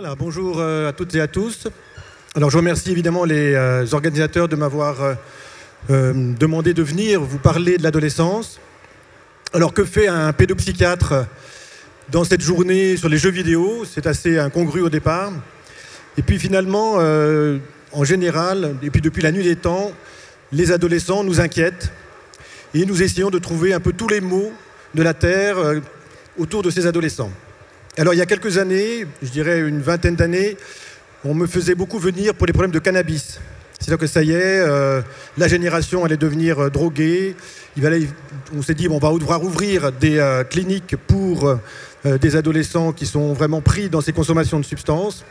Voilà, bonjour à toutes et à tous. Alors je remercie évidemment les organisateurs de m'avoir demandé de venir vous parler de l'adolescence. Alors que fait un pédopsychiatre dans cette journée sur les jeux vidéo? C'est assez incongru au départ. Et puis finalement, en général, et puis depuis la nuit des temps, les adolescents nous inquiètent et nous essayons de trouver un peu tous les maux de la Terre autour de ces adolescents. Alors il y a quelques années, je dirais une vingtaine d'années, on me faisait beaucoup venir pour les problèmes de cannabis. C'est-à-dire que ça y est, la génération allait devenir droguée. On s'est dit, bon, on va devoir ouvrir des cliniques pour des adolescents qui sont vraiment pris dans ces consommations de substances.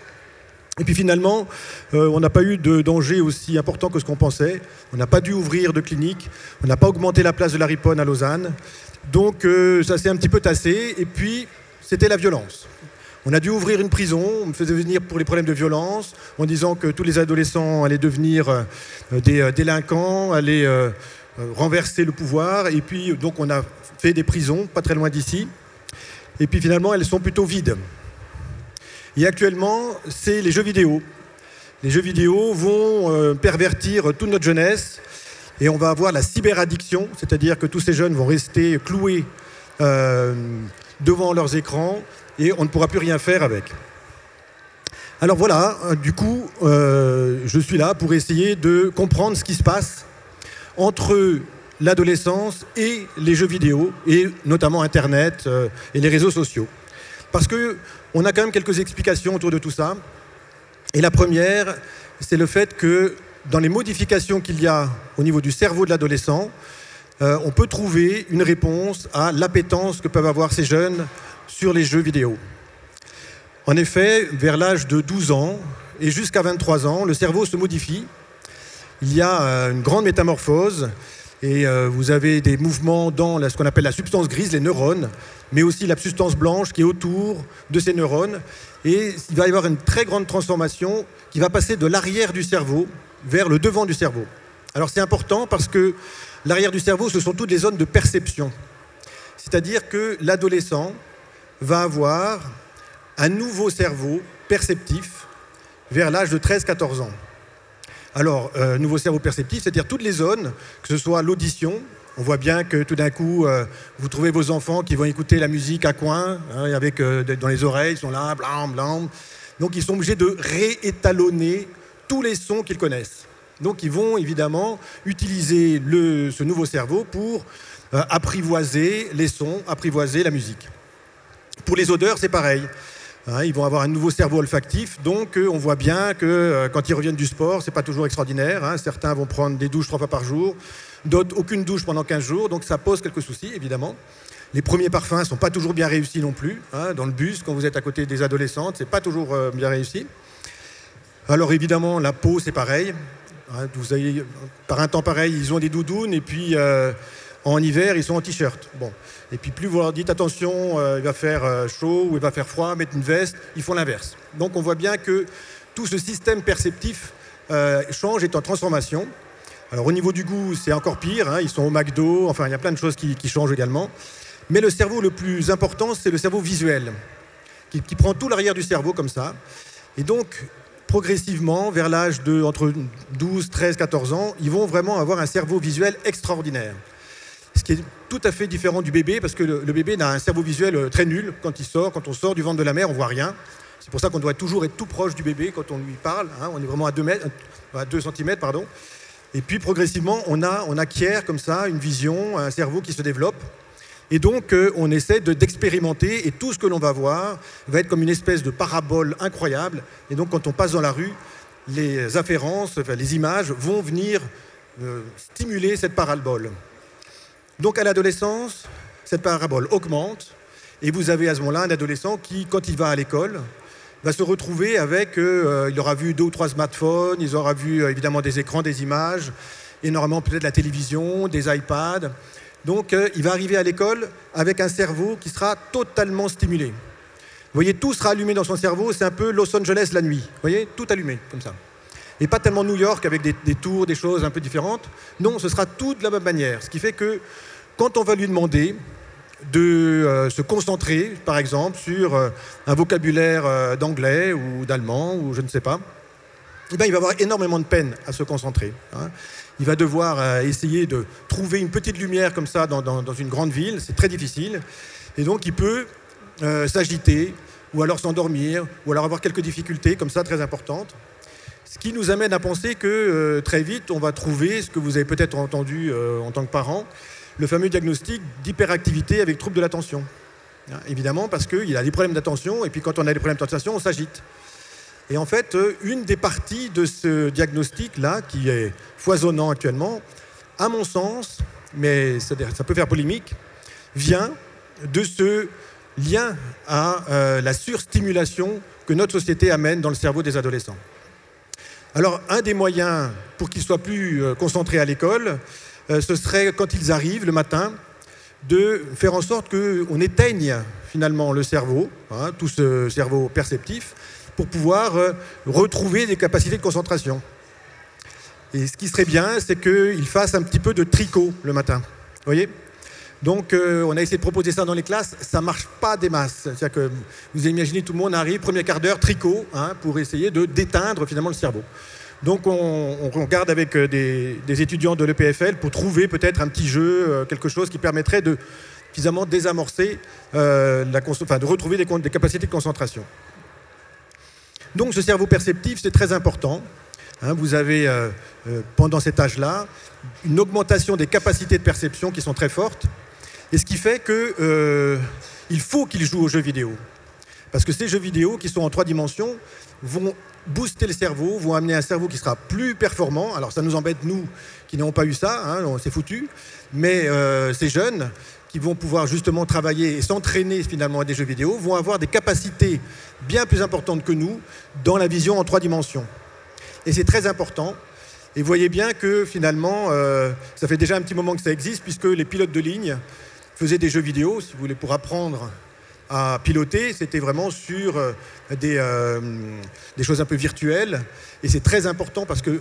Et puis finalement, on n'a pas eu de danger aussi important que ce qu'on pensait. On n'a pas dû ouvrir de clinique. On n'a pas augmenté la place de la Riponne à Lausanne. Donc ça s'est un petit peu tassé. Et puis, c'était la violence. On a dû ouvrir une prison, on me faisait venir pour les problèmes de violence, en disant que tous les adolescents allaient devenir des délinquants, allaient renverser le pouvoir. Et puis, donc, on a fait des prisons, pas très loin d'ici. Et puis, finalement, elles sont plutôt vides. Et actuellement, c'est les jeux vidéo. Les jeux vidéo vont pervertir toute notre jeunesse. Et on va avoir la cyberaddiction, c'est-à-dire que tous ces jeunes vont rester cloués devant leurs écrans et on ne pourra plus rien faire avec. Alors voilà, du coup, je suis là pour essayer de comprendre ce qui se passe entre l'adolescence et les jeux vidéo, et notamment Internet et les réseaux sociaux. Parce qu'on a quand même quelques explications autour de tout ça. Et la première, c'est le fait que dans les modifications qu'il y a au niveau du cerveau de l'adolescent, on peut trouver une réponse à l'appétence que peuvent avoir ces jeunes sur les jeux vidéo. En effet, vers l'âge de 12 ans et jusqu'à 23 ans, le cerveau se modifie. Il y a une grande métamorphose et vous avez des mouvements dans ce qu'on appelle la substance grise, les neurones, mais aussi la substance blanche qui est autour de ces neurones. Et il va y avoir une très grande transformation qui va passer de l'arrière du cerveau vers le devant du cerveau. Alors c'est important parce que l'arrière du cerveau, ce sont toutes les zones de perception. C'est-à-dire que l'adolescent va avoir un nouveau cerveau perceptif vers l'âge de 13-14 ans. Alors, nouveau cerveau perceptif, c'est-à-dire toutes les zones, que ce soit l'audition. On voit bien que tout d'un coup, vous trouvez vos enfants qui vont écouter la musique à coin, hein, avec dans les oreilles, ils sont là, blam, blam. Donc ils sont obligés de réétalonner tous les sons qu'ils connaissent. Donc ils vont évidemment utiliser ce nouveau cerveau pour apprivoiser les sons, apprivoiser la musique. Pour les odeurs, c'est pareil. Hein, ils vont avoir un nouveau cerveau olfactif, donc on voit bien que quand ils reviennent du sport, c'est pas toujours extraordinaire. Hein. Certains vont prendre des douches 3 fois par jour, d'autres aucune douche pendant 15 jours, donc ça pose quelques soucis, évidemment. Les premiers parfums ne sont pas toujours bien réussis non plus. Hein. Dans le bus, quand vous êtes à côté des adolescentes, c'est pas toujours bien réussi. Alors évidemment, la peau, c'est pareil. Hein, vous avez, par un temps pareil, ils ont des doudounes et puis en hiver, ils sont en t-shirt. Bon. Et puis plus vous leur dites attention, il va faire chaud ou il va faire froid, mettre une veste, ils font l'inverse. Donc on voit bien que tout ce système perceptif change, est en transformation. Alors au niveau du goût, c'est encore pire, hein, ils sont au McDo, enfin il y a plein de choses qui changent également. Mais le cerveau le plus important, c'est le cerveau visuel, qui prend tout l'arrière du cerveau comme ça. Et donc, progressivement, vers l'âge de entre 12, 13, 14 ans, ils vont vraiment avoir un cerveau visuel extraordinaire. Ce qui est tout à fait différent du bébé, parce que le bébé a un cerveau visuel très nul quand on sort du ventre de la mère, on voit rien. C'est pour ça qu'on doit toujours être tout proche du bébé quand on lui parle. Hein, on est vraiment à 2 cm, pardon. Et puis progressivement, on acquiert comme ça une vision, un cerveau qui se développe. Et donc, on essaie d'expérimenter, et tout ce que l'on va voir va être comme une espèce de parabole incroyable. Et donc, quand on passe dans la rue, les afférences, enfin, les images vont venir stimuler cette parabole. Donc, à l'adolescence, cette parabole augmente, et vous avez à ce moment-là un adolescent qui, quand il va à l'école, va se retrouver avec, il aura vu 2 ou 3 smartphones, il aura vu évidemment des écrans, des images, énormément peut-être la télévision, des iPads. Donc, il va arriver à l'école avec un cerveau qui sera totalement stimulé. Vous voyez, tout sera allumé dans son cerveau, c'est un peu Los Angeles la nuit. Vous voyez, tout allumé, comme ça. Et pas tellement New York avec des tours, des choses un peu différentes. Non, ce sera tout de la même manière. Ce qui fait que, quand on va lui demander, de se concentrer, par exemple, sur un vocabulaire d'anglais ou d'allemand, ou je ne sais pas, eh bien, il va avoir énormément de peine à se concentrer. Hein. Il va devoir essayer de trouver une petite lumière comme ça dans une grande ville, c'est très difficile, et donc il peut s'agiter, ou alors s'endormir, ou alors avoir quelques difficultés comme ça très importantes. Ce qui nous amène à penser que très vite, on va trouver ce que vous avez peut-être entendu en tant que parent, le fameux diagnostic d'hyperactivité avec trouble de l'attention. Hein, évidemment, parce qu'il a des problèmes d'attention, et puis quand on a des problèmes d'attention, on s'agite. Et en fait, une des parties de ce diagnostic-là, qui est foisonnant actuellement, à mon sens, mais ça peut faire polémique, vient de ce lien à la surstimulation que notre société amène dans le cerveau des adolescents. Alors, un des moyens pour qu'ils soient plus concentrés à l'école, ce serait, quand ils arrivent le matin, de faire en sorte qu'on éteigne finalement le cerveau, hein, tout ce cerveau perceptif, pour pouvoir retrouver des capacités de concentration. Et ce qui serait bien, c'est qu'ils fassent un petit peu de tricot le matin. Vous voyez ? Donc, on a essayé de proposer ça dans les classes, ça ne marche pas des masses. C'est-à-dire que vous imaginez, tout le monde arrive, premier quart d'heure, tricot, hein, pour essayer de déteindre finalement le cerveau. Donc, on regarde avec des étudiants de l'EPFL pour trouver peut-être un petit jeu, quelque chose qui permettrait de finalement désamorcer, de retrouver des capacités de concentration. Donc, ce cerveau perceptif, c'est très important. Hein, vous avez, pendant cet âge-là, une augmentation des capacités de perception qui sont très fortes. Et ce qui fait qu'il faut qu'ils jouent aux jeux vidéo. Parce que ces jeux vidéo qui sont en 3 dimensions vont booster le cerveau, vont amener un cerveau qui sera plus performant. Alors ça nous embête, nous, qui n'avons pas eu ça, hein, c'est foutu. Mais ces jeunes qui vont pouvoir justement travailler et s'entraîner finalement à des jeux vidéo vont avoir des capacités bien plus importantes que nous dans la vision en 3 dimensions. Et c'est très important. Et vous voyez bien que finalement, ça fait déjà un petit moment que ça existe, puisque les pilotes de ligne faisaient des jeux vidéo, si vous voulez, pour apprendre à piloter. C'était vraiment sur des choses un peu virtuelles. Et c'est très important parce que,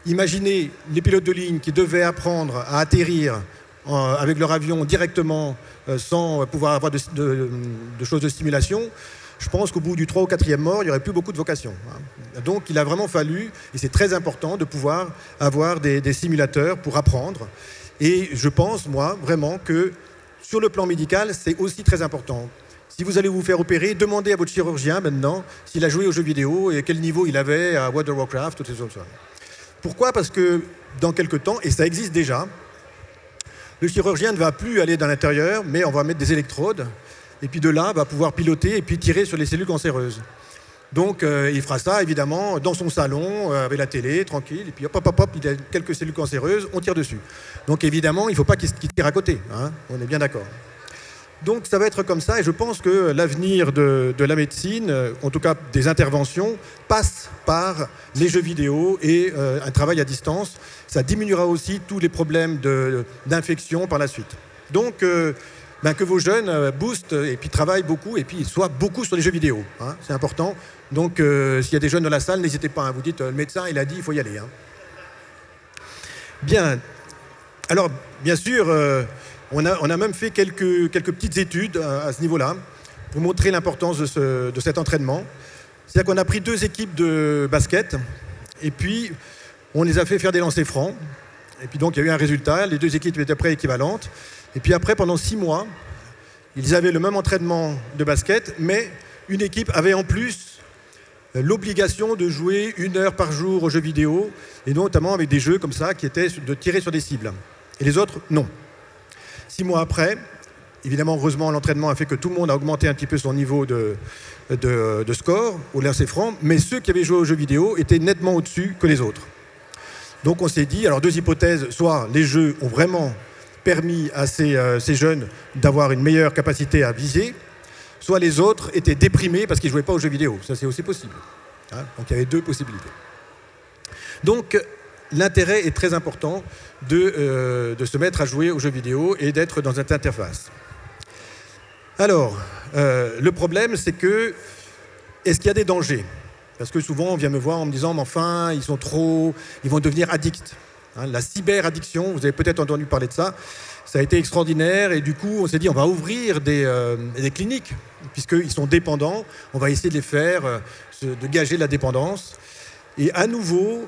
imaginez les pilotes de ligne qui devaient apprendre à atterrir avec leur avion directement, sans pouvoir avoir de choses de stimulation. Je pense qu'au bout du 3 ou 4e mort, il n'y aurait plus beaucoup de vocation. Donc il a vraiment fallu, et c'est très important, de pouvoir avoir des simulateurs pour apprendre. Et je pense, moi, vraiment que sur le plan médical, c'est aussi très important. Si vous allez vous faire opérer, demandez à votre chirurgien maintenant s'il a joué aux jeux vidéo et quel niveau il avait à World of Warcraft, toutes ces choses. Pourquoi ? Parce que dans quelques temps, et ça existe déjà, le chirurgien ne va plus aller dans l'intérieur, mais on va mettre des électrodes. Et puis de là, va pouvoir piloter et puis tirer sur les cellules cancéreuses. Donc il fera ça, évidemment, dans son salon, avec la télé, tranquille, et puis hop, hop, hop, hop, il y a quelques cellules cancéreuses, on tire dessus. Donc évidemment, il ne faut pas qu'il tire à côté, hein, on est bien d'accord. Donc ça va être comme ça, et je pense que l'avenir de la médecine, en tout cas des interventions, passe par les jeux vidéo et un travail à distance. Ça diminuera aussi tous les problèmes d'infection par la suite. Donc que vos jeunes boostent et puis travaillent beaucoup et puis soient beaucoup sur les jeux vidéo. Hein, c'est important. Donc, s'il y a des jeunes dans la salle, n'hésitez pas. Hein, vous dites, le médecin, il a dit, il faut y aller. Hein. Bien. Alors, bien sûr, on a même fait quelques petites études à ce niveau-là pour montrer l'importance de cet entraînement. C'est-à-dire qu'on a pris 2 équipes de basket et puis on les a fait faire des lancers francs. Et puis donc, il y a eu un résultat. Les 2 équipes étaient près équivalentes. Et puis après, pendant 6 mois, ils avaient le même entraînement de basket, mais une équipe avait en plus l'obligation de jouer 1 heure par jour aux jeux vidéo, et notamment avec des jeux comme ça qui étaient de tirer sur des cibles. Et les autres, non. 6 mois après, évidemment, heureusement, l'entraînement a fait que tout le monde a augmenté un petit peu son niveau de score au lancer franc, mais ceux qui avaient joué aux jeux vidéo étaient nettement au-dessus que les autres. Donc on s'est dit, alors 2 hypothèses, soit les jeux ont vraiment permis à ces jeunes d'avoir une meilleure capacité à viser, soit les autres étaient déprimés parce qu'ils ne jouaient pas aux jeux vidéo. Ça, c'est aussi possible. Hein, donc, il y avait 2 possibilités. Donc, l'intérêt est très important de se mettre à jouer aux jeux vidéo et d'être dans cette interface. Alors, le problème, c'est que, est-ce qu'il y a des dangers ? Parce que souvent, on vient me voir en me disant, mais enfin, ils vont devenir addicts. La cyberaddiction, vous avez peut-être entendu parler de ça. Ça a été extraordinaire et du coup, on s'est dit on va ouvrir des cliniques puisqu'ils sont dépendants. On va essayer de les faire, de gager la dépendance. Et à nouveau,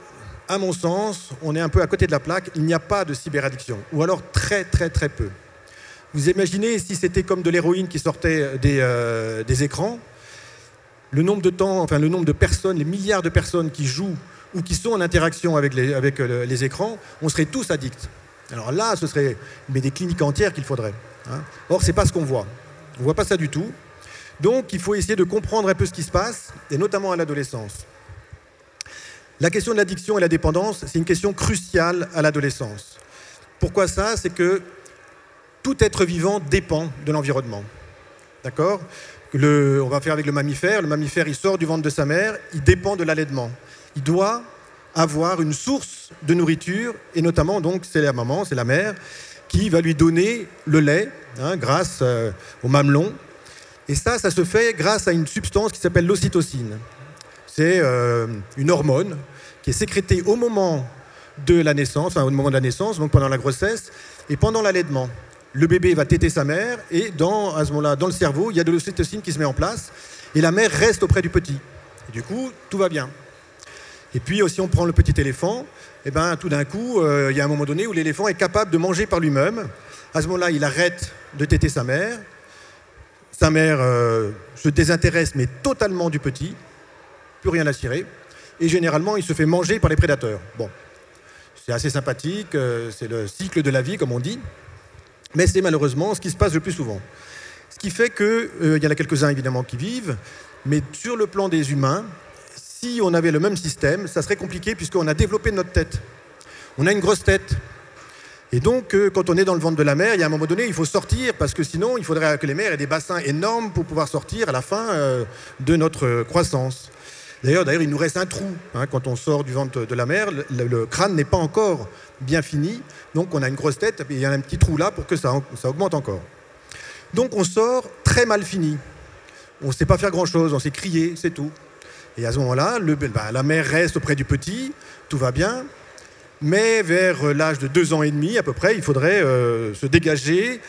à mon sens, on est un peu à côté de la plaque. Il n'y a pas de cyberaddiction, ou alors très très très peu. Vous imaginez si c'était comme de l'héroïne qui sortait des écrans, le nombre de personnes, les milliards de personnes qui jouent ou qui sont en interaction avec les écrans, on serait tous addicts. Alors là, ce serait des cliniques entières qu'il faudrait. Or, ce n'est pas ce qu'on voit. On ne voit pas ça du tout. Donc, il faut essayer de comprendre un peu ce qui se passe, et notamment à l'adolescence. La question de l'addiction et la dépendance, c'est une question cruciale à l'adolescence. Pourquoi ça? C'est que tout être vivant dépend de l'environnement. D'accord? On va faire avec le mammifère. Le mammifère, il sort du ventre de sa mère, il dépend de l'allaitement. Il doit avoir une source de nourriture, et notamment, donc, c'est la maman, c'est la mère, qui va lui donner le lait, grâce au mamelon. Et ça se fait grâce à une substance qui s'appelle l'ocytocine. C'est une hormone qui est sécrétée au moment de la naissance, au moment de la naissance, donc pendant la grossesse, et pendant l'allaitement. Le bébé va téter sa mère, et à ce moment-là, dans le cerveau, il y a de l'ocytocine qui se met en place, et la mère reste auprès du petit. Et du coup, tout va bien. Et puis, si on prend le petit éléphant, tout d'un coup, il y a un moment donné où l'éléphant est capable de manger par lui-même. À ce moment-là, il arrête de téter sa mère. Sa mère se désintéresse, mais totalement du petit. Plus rien à cirer. Et généralement, il se fait manger par les prédateurs. Bon, c'est assez sympathique, c'est le cycle de la vie, comme on dit. Mais c'est malheureusement ce qui se passe le plus souvent. Ce qui fait qu'il y en a quelques-uns, évidemment, qui vivent. Mais sur le plan des humains, si on avait le même système, ça serait compliqué puisqu'on a développé notre tête. On a une grosse tête. Et donc, quand on est dans le ventre de la mer, il y a un moment donné, il faut sortir parce que sinon, il faudrait que les mers aient des bassins énormes pour pouvoir sortir à la fin de notre croissance. D'ailleurs, il nous reste un trou. Quand on sort du ventre de la mer, le crâne n'est pas encore bien fini. Donc, on a une grosse tête et il y a un petit trou là pour que ça augmente encore. Donc, on sort très mal fini. On ne sait pas faire grand-chose, on sait crier, c'est tout. Et à ce moment-là, la mère reste auprès du petit, tout va bien. Mais vers l'âge de 2 ans et demi, à peu près, il faudrait se dégager.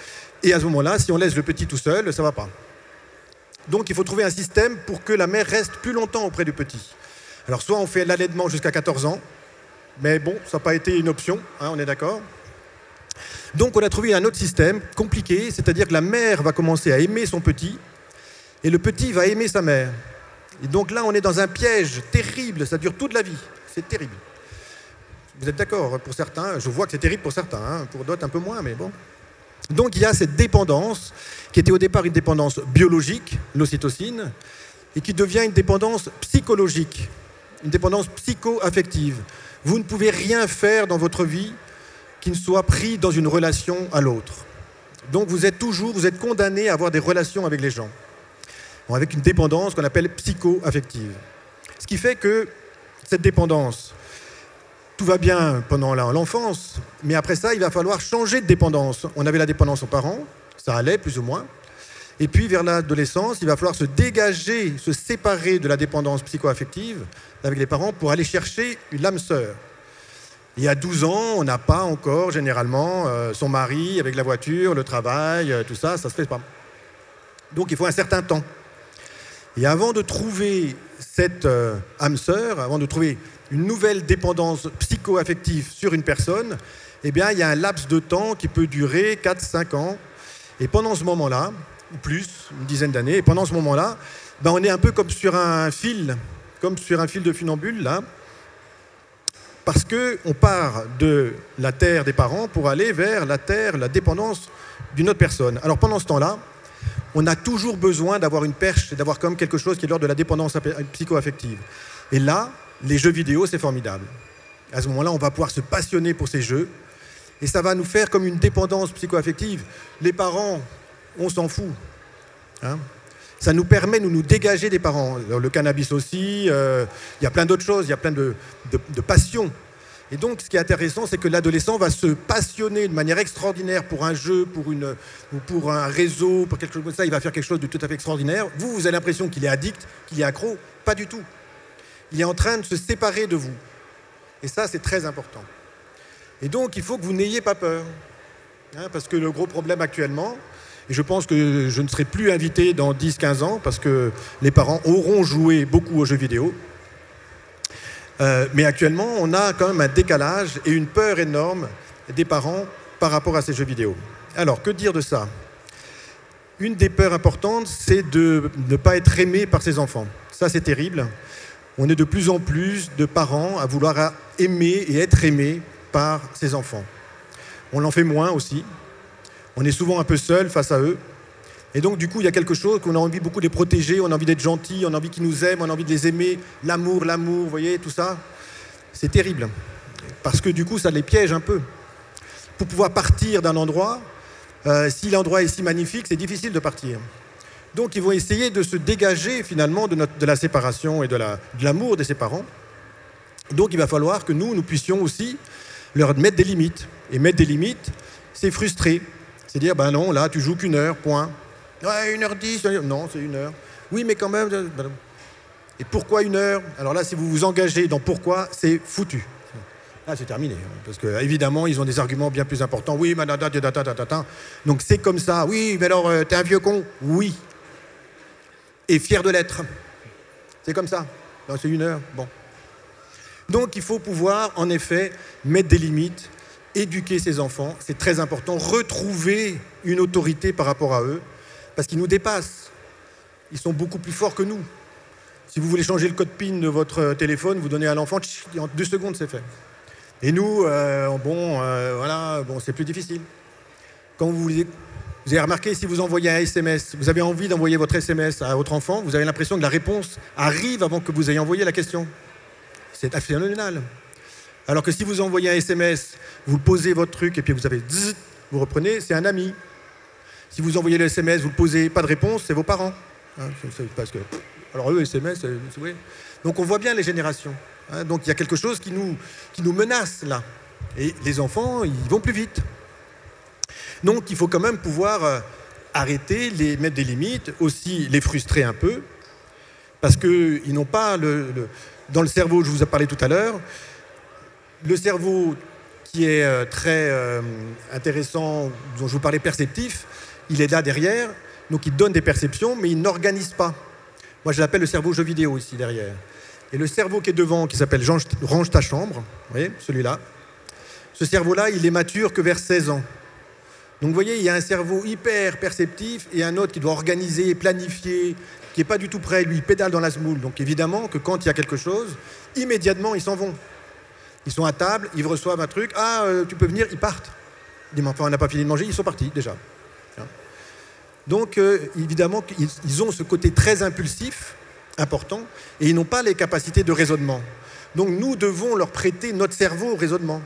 Et à ce moment-là, si on laisse le petit tout seul, ça ne va pas. Donc, il faut trouver un système pour que la mère reste plus longtemps auprès du petit. Alors, soit on fait l'allaitement jusqu'à 14 ans, mais bon, ça n'a pas été une option, on est d'accord. Donc, on a trouvé un autre système compliqué, c'est-à-dire que la mère va commencer à aimer son petit, et le petit va aimer sa mère. Et donc là, on est dans un piège terrible, ça dure toute la vie, c'est terrible. Vous êtes d'accord? Pour certains, je vois que c'est terrible pour certains, pour d'autres un peu moins, mais bon. Donc il y a cette dépendance, qui était au départ une dépendance biologique, l'ocytocine, et qui devient une dépendance psychologique, une dépendance psycho-affective. Vous ne pouvez rien faire dans votre vie qui ne soit pris dans une relation à l'autre. Donc vous êtes condamné à avoir des relations avec les gens, avec une dépendance qu'on appelle psycho-affective. Ce qui fait que cette dépendance, tout va bien pendant l'enfance, mais après ça, il va falloir changer de dépendance. On avait la dépendance aux parents, ça allait plus ou moins. Et puis vers l'adolescence, il va falloir se dégager, se séparer de la dépendance psycho-affective avec les parents pour aller chercher une âme sœur. Et à 12 ans, on n'a pas encore généralement son mari avec la voiture, le travail, tout ça, ça ne se fait pas. Donc il faut un certain temps. Et avant de trouver cette âme sœur, avant de trouver une nouvelle dépendance psycho-affective sur une personne, eh bien, il y a un laps de temps qui peut durer 4-5 ans. Et pendant ce moment-là, ou plus, une dizaine d'années, et pendant ce moment-là, on est un peu comme sur un fil de funambule, là, parce qu'on part de la terre des parents pour aller vers la terre, la dépendance d'une autre personne. Alors pendant ce temps-là, on a toujours besoin d'avoir une perche et d'avoir comme quelque chose qui est l'ordre de la dépendance psycho-affective. Et là, les jeux vidéo, c'est formidable. À ce moment-là, on va pouvoir se passionner pour ces jeux et ça va nous faire comme une dépendance psycho-affective. Les parents, on s'en fout. Ça nous permet de nous dégager des parents. Le cannabis aussi, il y a plein d'autres choses, il y a plein de passions. Et donc, ce qui est intéressant, c'est que l'adolescent va se passionner de manière extraordinaire pour un jeu, pour un réseau, pour quelque chose comme ça. Il va faire quelque chose de tout à fait extraordinaire. Vous avez l'impression qu'il est addict, qu'il est accro. Pas du tout. Il est en train de se séparer de vous. Et ça, c'est très important. Et donc, il faut que vous n'ayez pas peur. Hein, parce que le gros problème actuellement, et je pense que je ne serai plus invité dans 10-15 ans, parce que les parents auront joué beaucoup aux jeux vidéo. Mais actuellement, on a quand même un décalage et une peur énorme des parents par rapport à ces jeux vidéo. Alors, que dire de ça? Une des peurs importantes, c'est de ne pas être aimé par ses enfants. Ça, c'est terrible. On est de plus en plus de parents à vouloir aimer et être aimés par ses enfants. On l'en fait moins aussi. On est souvent un peu seul face à eux. Et donc, du coup, il y a quelque chose qu'on a envie beaucoup de les protéger, on a envie d'être gentil, on a envie qu'ils nous aiment, on a envie de les aimer. L'amour, vous voyez, tout ça. C'est terrible. Parce que du coup, ça les piège un peu. Pour pouvoir partir d'un endroit, si l'endroit est si magnifique, c'est difficile de partir. Donc, ils vont essayer de se dégager, finalement, de la séparation et de l'amour de ses parents. Donc, il va falloir que nous puissions aussi leur mettre des limites. Et mettre des limites, c'est frustrer. C'est dire, ben non, là, tu joues qu'une heure, point. Ouais, 1h10, non, c'est 1 heure. Oui, mais quand même... Et pourquoi 1 heure? Alors là, si vous vous engagez dans pourquoi, c'est foutu. Là, c'est terminé. Parce que, évidemment, ils ont des arguments bien plus importants. Oui, mais... Donc, c'est comme ça. Oui, mais alors, t'es un vieux con? Oui. Et fier de l'être. C'est comme ça. Non, c'est 1 heure. Bon. Donc, il faut pouvoir, en effet, mettre des limites, éduquer ses enfants. C'est très important. Retrouver une autorité par rapport à eux. Parce qu'ils nous dépassent. Ils sont beaucoup plus forts que nous. Si vous voulez changer le code PIN de votre téléphone, vous donnez à l'enfant, en 2 secondes, c'est fait. Et nous, voilà, c'est plus difficile. Quand vous avez remarqué, si vous envoyez un SMS, vous avez envie d'envoyer votre SMS à votre enfant, vous avez l'impression que la réponse arrive avant que vous ayez envoyé la question. C'est phénoménal. Alors que si vous envoyez un SMS, vous posez votre truc et puis vous avez zzz, vous reprenez, c'est un ami. Si vous envoyez le SMS, vous ne posez pas de réponse, c'est vos parents. Hein, parce que, alors eux, SMS, oui. Donc on voit bien les générations. Hein, donc il y a quelque chose qui nous menace là. Et les enfants, ils vont plus vite. Donc il faut quand même pouvoir arrêter, mettre des limites, aussi les frustrer un peu, parce qu'ils n'ont pas dans le cerveau, je vous ai parlé tout à l'heure, le cerveau qui est très intéressant, dont je vous parlais perceptif, il est là derrière, donc il donne des perceptions, mais il n'organise pas. Moi, je l'appelle le cerveau jeu vidéo ici derrière. Et le cerveau qui est devant, qui s'appelle Range ta chambre, vous voyez, celui-là, ce cerveau-là, il est mature que vers 16 ans. Donc vous voyez, il y a un cerveau hyper perceptif et un autre qui doit organiser, planifier, qui n'est pas du tout prêt, lui, il pédale dans la semoule. Donc évidemment que quand il y a quelque chose, immédiatement, ils s'en vont. Ils sont à table, ils reçoivent un truc, ah, tu peux venir, ils partent. Ils disent, enfin, on n'a pas fini de manger, ils sont partis déjà. Donc évidemment, ils ont ce côté très impulsif, important, et ils n'ont pas les capacités de raisonnement. Donc nous devons leur prêter notre cerveau au raisonnement.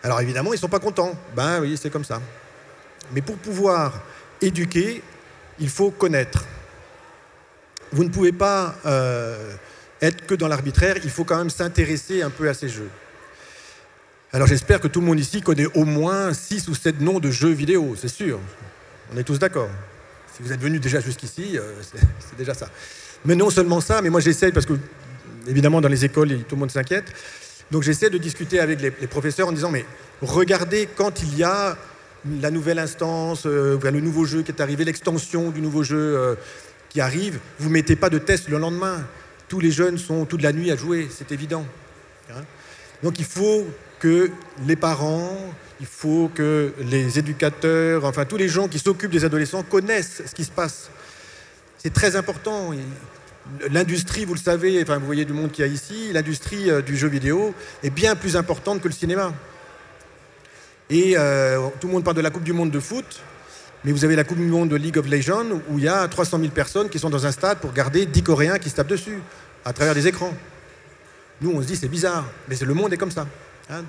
Alors évidemment, ils ne sont pas contents. Ben oui, c'est comme ça. Mais pour pouvoir éduquer, il faut connaître. Vous ne pouvez pas être que dans l'arbitraire, il faut quand même s'intéresser un peu à ces jeux. Alors j'espère que tout le monde ici connaît au moins 6 ou 7 noms de jeux vidéo, c'est sûr. On est tous d'accord. Si vous êtes venus déjà jusqu'ici, c'est déjà ça. Mais non seulement ça, mais moi j'essaie, parce que évidemment dans les écoles, tout le monde s'inquiète, donc j'essaie de discuter avec les professeurs en disant, mais regardez quand il y a la nouvelle instance, le nouveau jeu qui est arrivé, l'extension du nouveau jeu qui arrive, vous ne mettez pas de test le lendemain. Tous les jeunes sont toute la nuit à jouer, c'est évident. Donc il faut que les parents, il faut que les éducateurs, enfin tous les gens qui s'occupent des adolescents connaissent ce qui se passe. C'est très important. L'industrie, vous le savez, enfin vous voyez du monde qu'il y a ici, l'industrie du jeu vidéo est bien plus importante que le cinéma. Et tout le monde parle de la Coupe du Monde de foot, mais vous avez la Coupe du Monde de League of Legends où il y a 300 000 personnes qui sont dans un stade pour regarder 10 Coréens qui se tapent dessus, à travers des écrans. Nous, on se dit c'est bizarre, mais le monde est comme ça.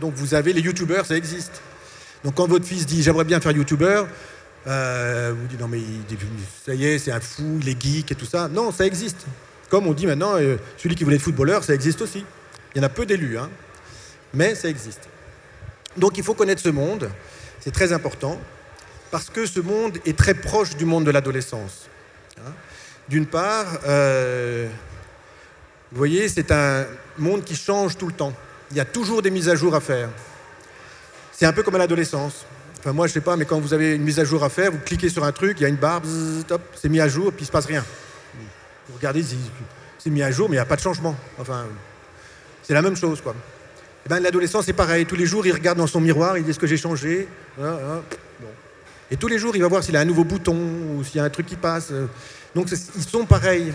Donc vous avez les youtubeurs, ça existe. Donc quand votre fils dit j'aimerais bien faire youtubeur, vous dites non mais ça y est, c'est un fou, il est geek et tout ça. Non, ça existe. Comme on dit maintenant, celui qui voulait être footballeur, ça existe aussi. Il y en a peu d'élus, mais ça existe. Donc il faut connaître ce monde, c'est très important, parce que ce monde est très proche du monde de l'adolescence. D'une part, vous voyez, c'est un monde qui change tout le temps. Il y a toujours des mises à jour à faire. C'est un peu comme à l'adolescence. Enfin, moi, je sais pas, mais quand vous avez une mise à jour à faire, vous cliquez sur un truc, il y a une barre, hop, c'est mis à jour, puis il se passe rien. Vous regardez, c'est mis à jour, mais il n'y a pas de changement. Enfin, c'est la même chose, quoi. Et ben, l'adolescent, c'est pareil. Tous les jours, il regarde dans son miroir, il dit, est-ce que j'ai changé? Bon. Et tous les jours, il va voir s'il a un nouveau bouton ou s'il y a un truc qui passe. Donc, ils sont pareils.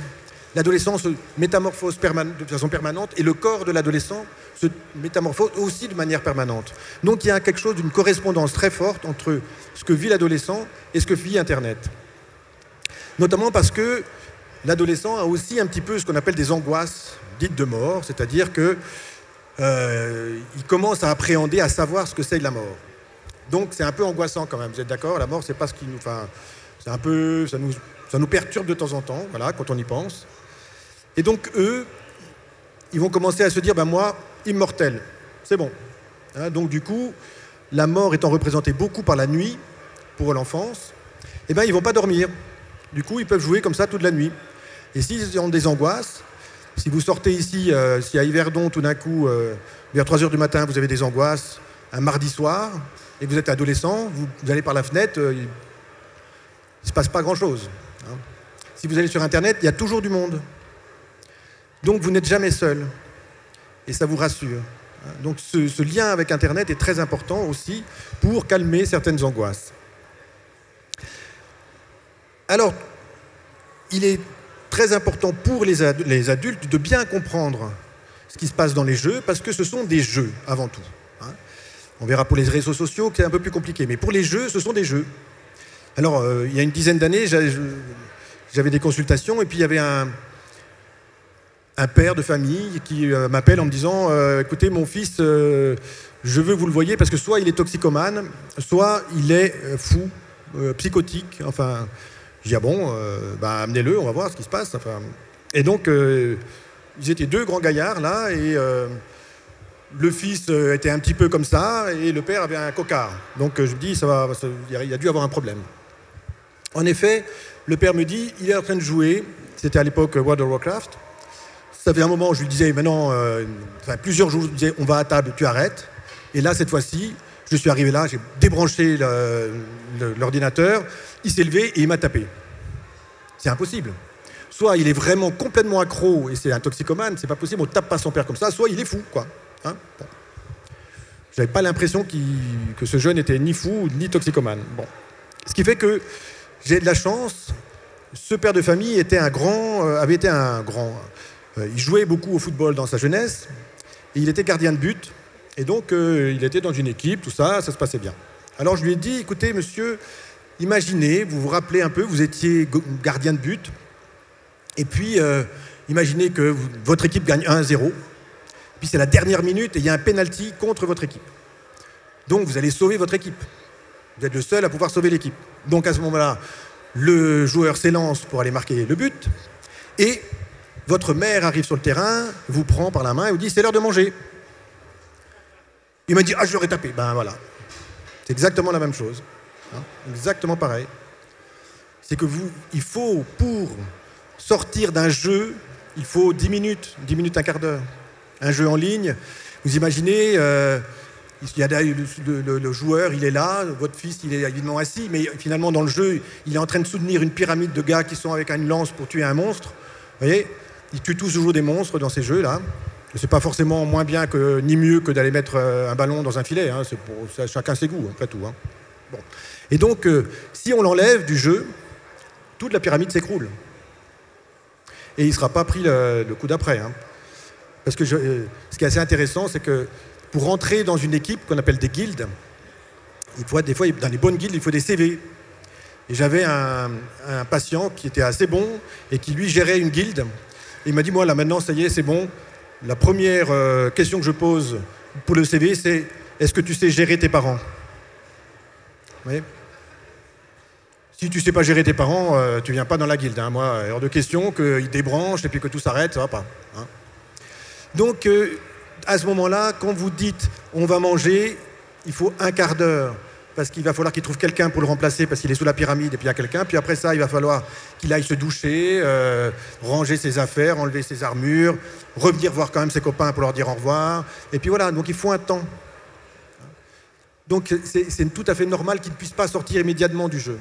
L'adolescent se métamorphose de façon permanente et le corps de l'adolescent se métamorphose aussi de manière permanente. Donc, il y a quelque chose d'une correspondance très forte entre ce que vit l'adolescent et ce que vit Internet. Notamment parce que l'adolescent a aussi un petit peu ce qu'on appelle des angoisses dites de mort, c'est-à-dire que il commence à appréhender, à savoir ce que c'est de la mort. Donc c'est un peu angoissant quand même, vous êtes d'accord? La mort, c'est pas ce qui nous... Enfin, c'est un peu... Ça nous perturbe de temps en temps, voilà, quand on y pense. Et donc eux, ils vont commencer à se dire, ben moi, immortel, c'est bon. Hein, donc du coup, la mort étant représentée beaucoup par la nuit, pour l'enfance, eh ben ils vont pas dormir. Du coup, ils peuvent jouer comme ça toute la nuit. Et s'ils ont des angoisses, si vous sortez ici, si à Yverdon, tout d'un coup, vers 3h du matin, vous avez des angoisses, un mardi soir, et que vous êtes adolescent, vous allez par la fenêtre, il ne se passe pas grand-chose. Hein. Si vous allez sur Internet, il y a toujours du monde. Donc vous n'êtes jamais seul. Et ça vous rassure. Donc ce lien avec Internet est très important aussi pour calmer certaines angoisses. Alors, il est très important pour les adultes de bien comprendre ce qui se passe dans les jeux, parce que ce sont des jeux avant tout. Hein. On verra pour les réseaux sociaux que c'est un peu plus compliqué, mais pour les jeux, ce sont des jeux. Alors, il y a une dizaine d'années, j'avais des consultations, et puis il y avait un père de famille qui m'appelle en me disant écoutez, mon fils, je veux que vous le voyiez, parce que soit il est toxicomane, soit il est fou, psychotique, enfin... Je dis, ah bon, amenez-le, on va voir ce qui se passe. Enfin, et donc, ils étaient deux grands gaillards, là, et le fils était un petit peu comme ça, et le père avait un cocard. Donc, je me dis, il y a dû avoir un problème. En effet, le père me dit, il est en train de jouer, c'était à l'époque World of Warcraft. Ça fait un moment où je lui disais, maintenant, plusieurs jours, je lui disais, on va à table, tu arrêtes. Et là, cette fois-ci, je suis arrivé là, j'ai débranché l'ordinateur, il s'est levé et il m'a tapé. C'est impossible. Soit il est vraiment complètement accro et c'est un toxicomane, c'est pas possible, on tape pas son père comme ça, soit il est fou, quoi. Hein, bon. J'avais pas l'impression que ce jeune était ni fou ni toxicomane. Bon. Ce qui fait que j'ai de la chance, ce père de famille avait été un grand... il jouait beaucoup au football dans sa jeunesse, et il était gardien de but, et donc il était dans une équipe, tout ça, ça se passait bien. Alors je lui ai dit, écoutez monsieur, imaginez, vous vous rappelez un peu, vous étiez gardien de but, et puis imaginez que votre équipe gagne 1-0, puis c'est la dernière minute et il y a un penalty contre votre équipe. Donc vous allez sauver votre équipe. Vous êtes le seul à pouvoir sauver l'équipe. Donc à ce moment-là, le joueur s'élance pour aller marquer le but, et votre mère arrive sur le terrain, vous prend par la main et vous dit, c'est l'heure de manger. Il m'a dit, ah je l'aurais tapé. Ben voilà. C'est exactement la même chose. Hein, exactement pareil. C'est que il faut, pour sortir d'un jeu, il faut 10 minutes, un quart d'heure. Un jeu en ligne, vous imaginez, il y a le joueur, il est là, votre fils, il est évidemment assis, mais finalement dans le jeu, il est en train de soutenir une pyramide de gars qui sont avec une lance pour tuer un monstre. Vous voyez, ils tuent tous toujours des monstres dans ces jeux-là. C'est pas forcément moins bien ni mieux que d'aller mettre un ballon dans un filet. Hein. Chacun ses goûts, après tout. Hein. Bon. Et donc, si on l'enlève du jeu, toute la pyramide s'écroule. Et il ne sera pas pris le coup d'après. Hein. Parce que ce qui est assez intéressant, c'est que pour rentrer dans une équipe qu'on appelle des guildes, des fois, dans les bonnes guildes, il faut des CV. Et j'avais un patient qui était assez bon et qui, lui, gérait une guilde. Et il m'a dit, moi, là, maintenant, ça y est, c'est bon. La première question que je pose pour le CV, c'est « Est-ce que tu sais gérer tes parents ?» Vous voyez ? Si tu ne sais pas gérer tes parents, tu ne viens pas dans la guilde. Hein. Moi, hors de question qu'ils débranchent et puis que tout s'arrête, ça ne va pas. Hein. Donc, à ce moment-là, quand vous dites « on va manger », il faut un quart d'heure. Parce qu'il va falloir qu'il trouve quelqu'un pour le remplacer, parce qu'il est sous la pyramide, et puis il y a quelqu'un. Puis après ça, il va falloir qu'il aille se doucher, ranger ses affaires, enlever ses armures, revenir voir quand même ses copains pour leur dire au revoir. Et puis voilà, donc il faut un temps. Donc c'est tout à fait normal qu'il ne puisse pas sortir immédiatement du jeu.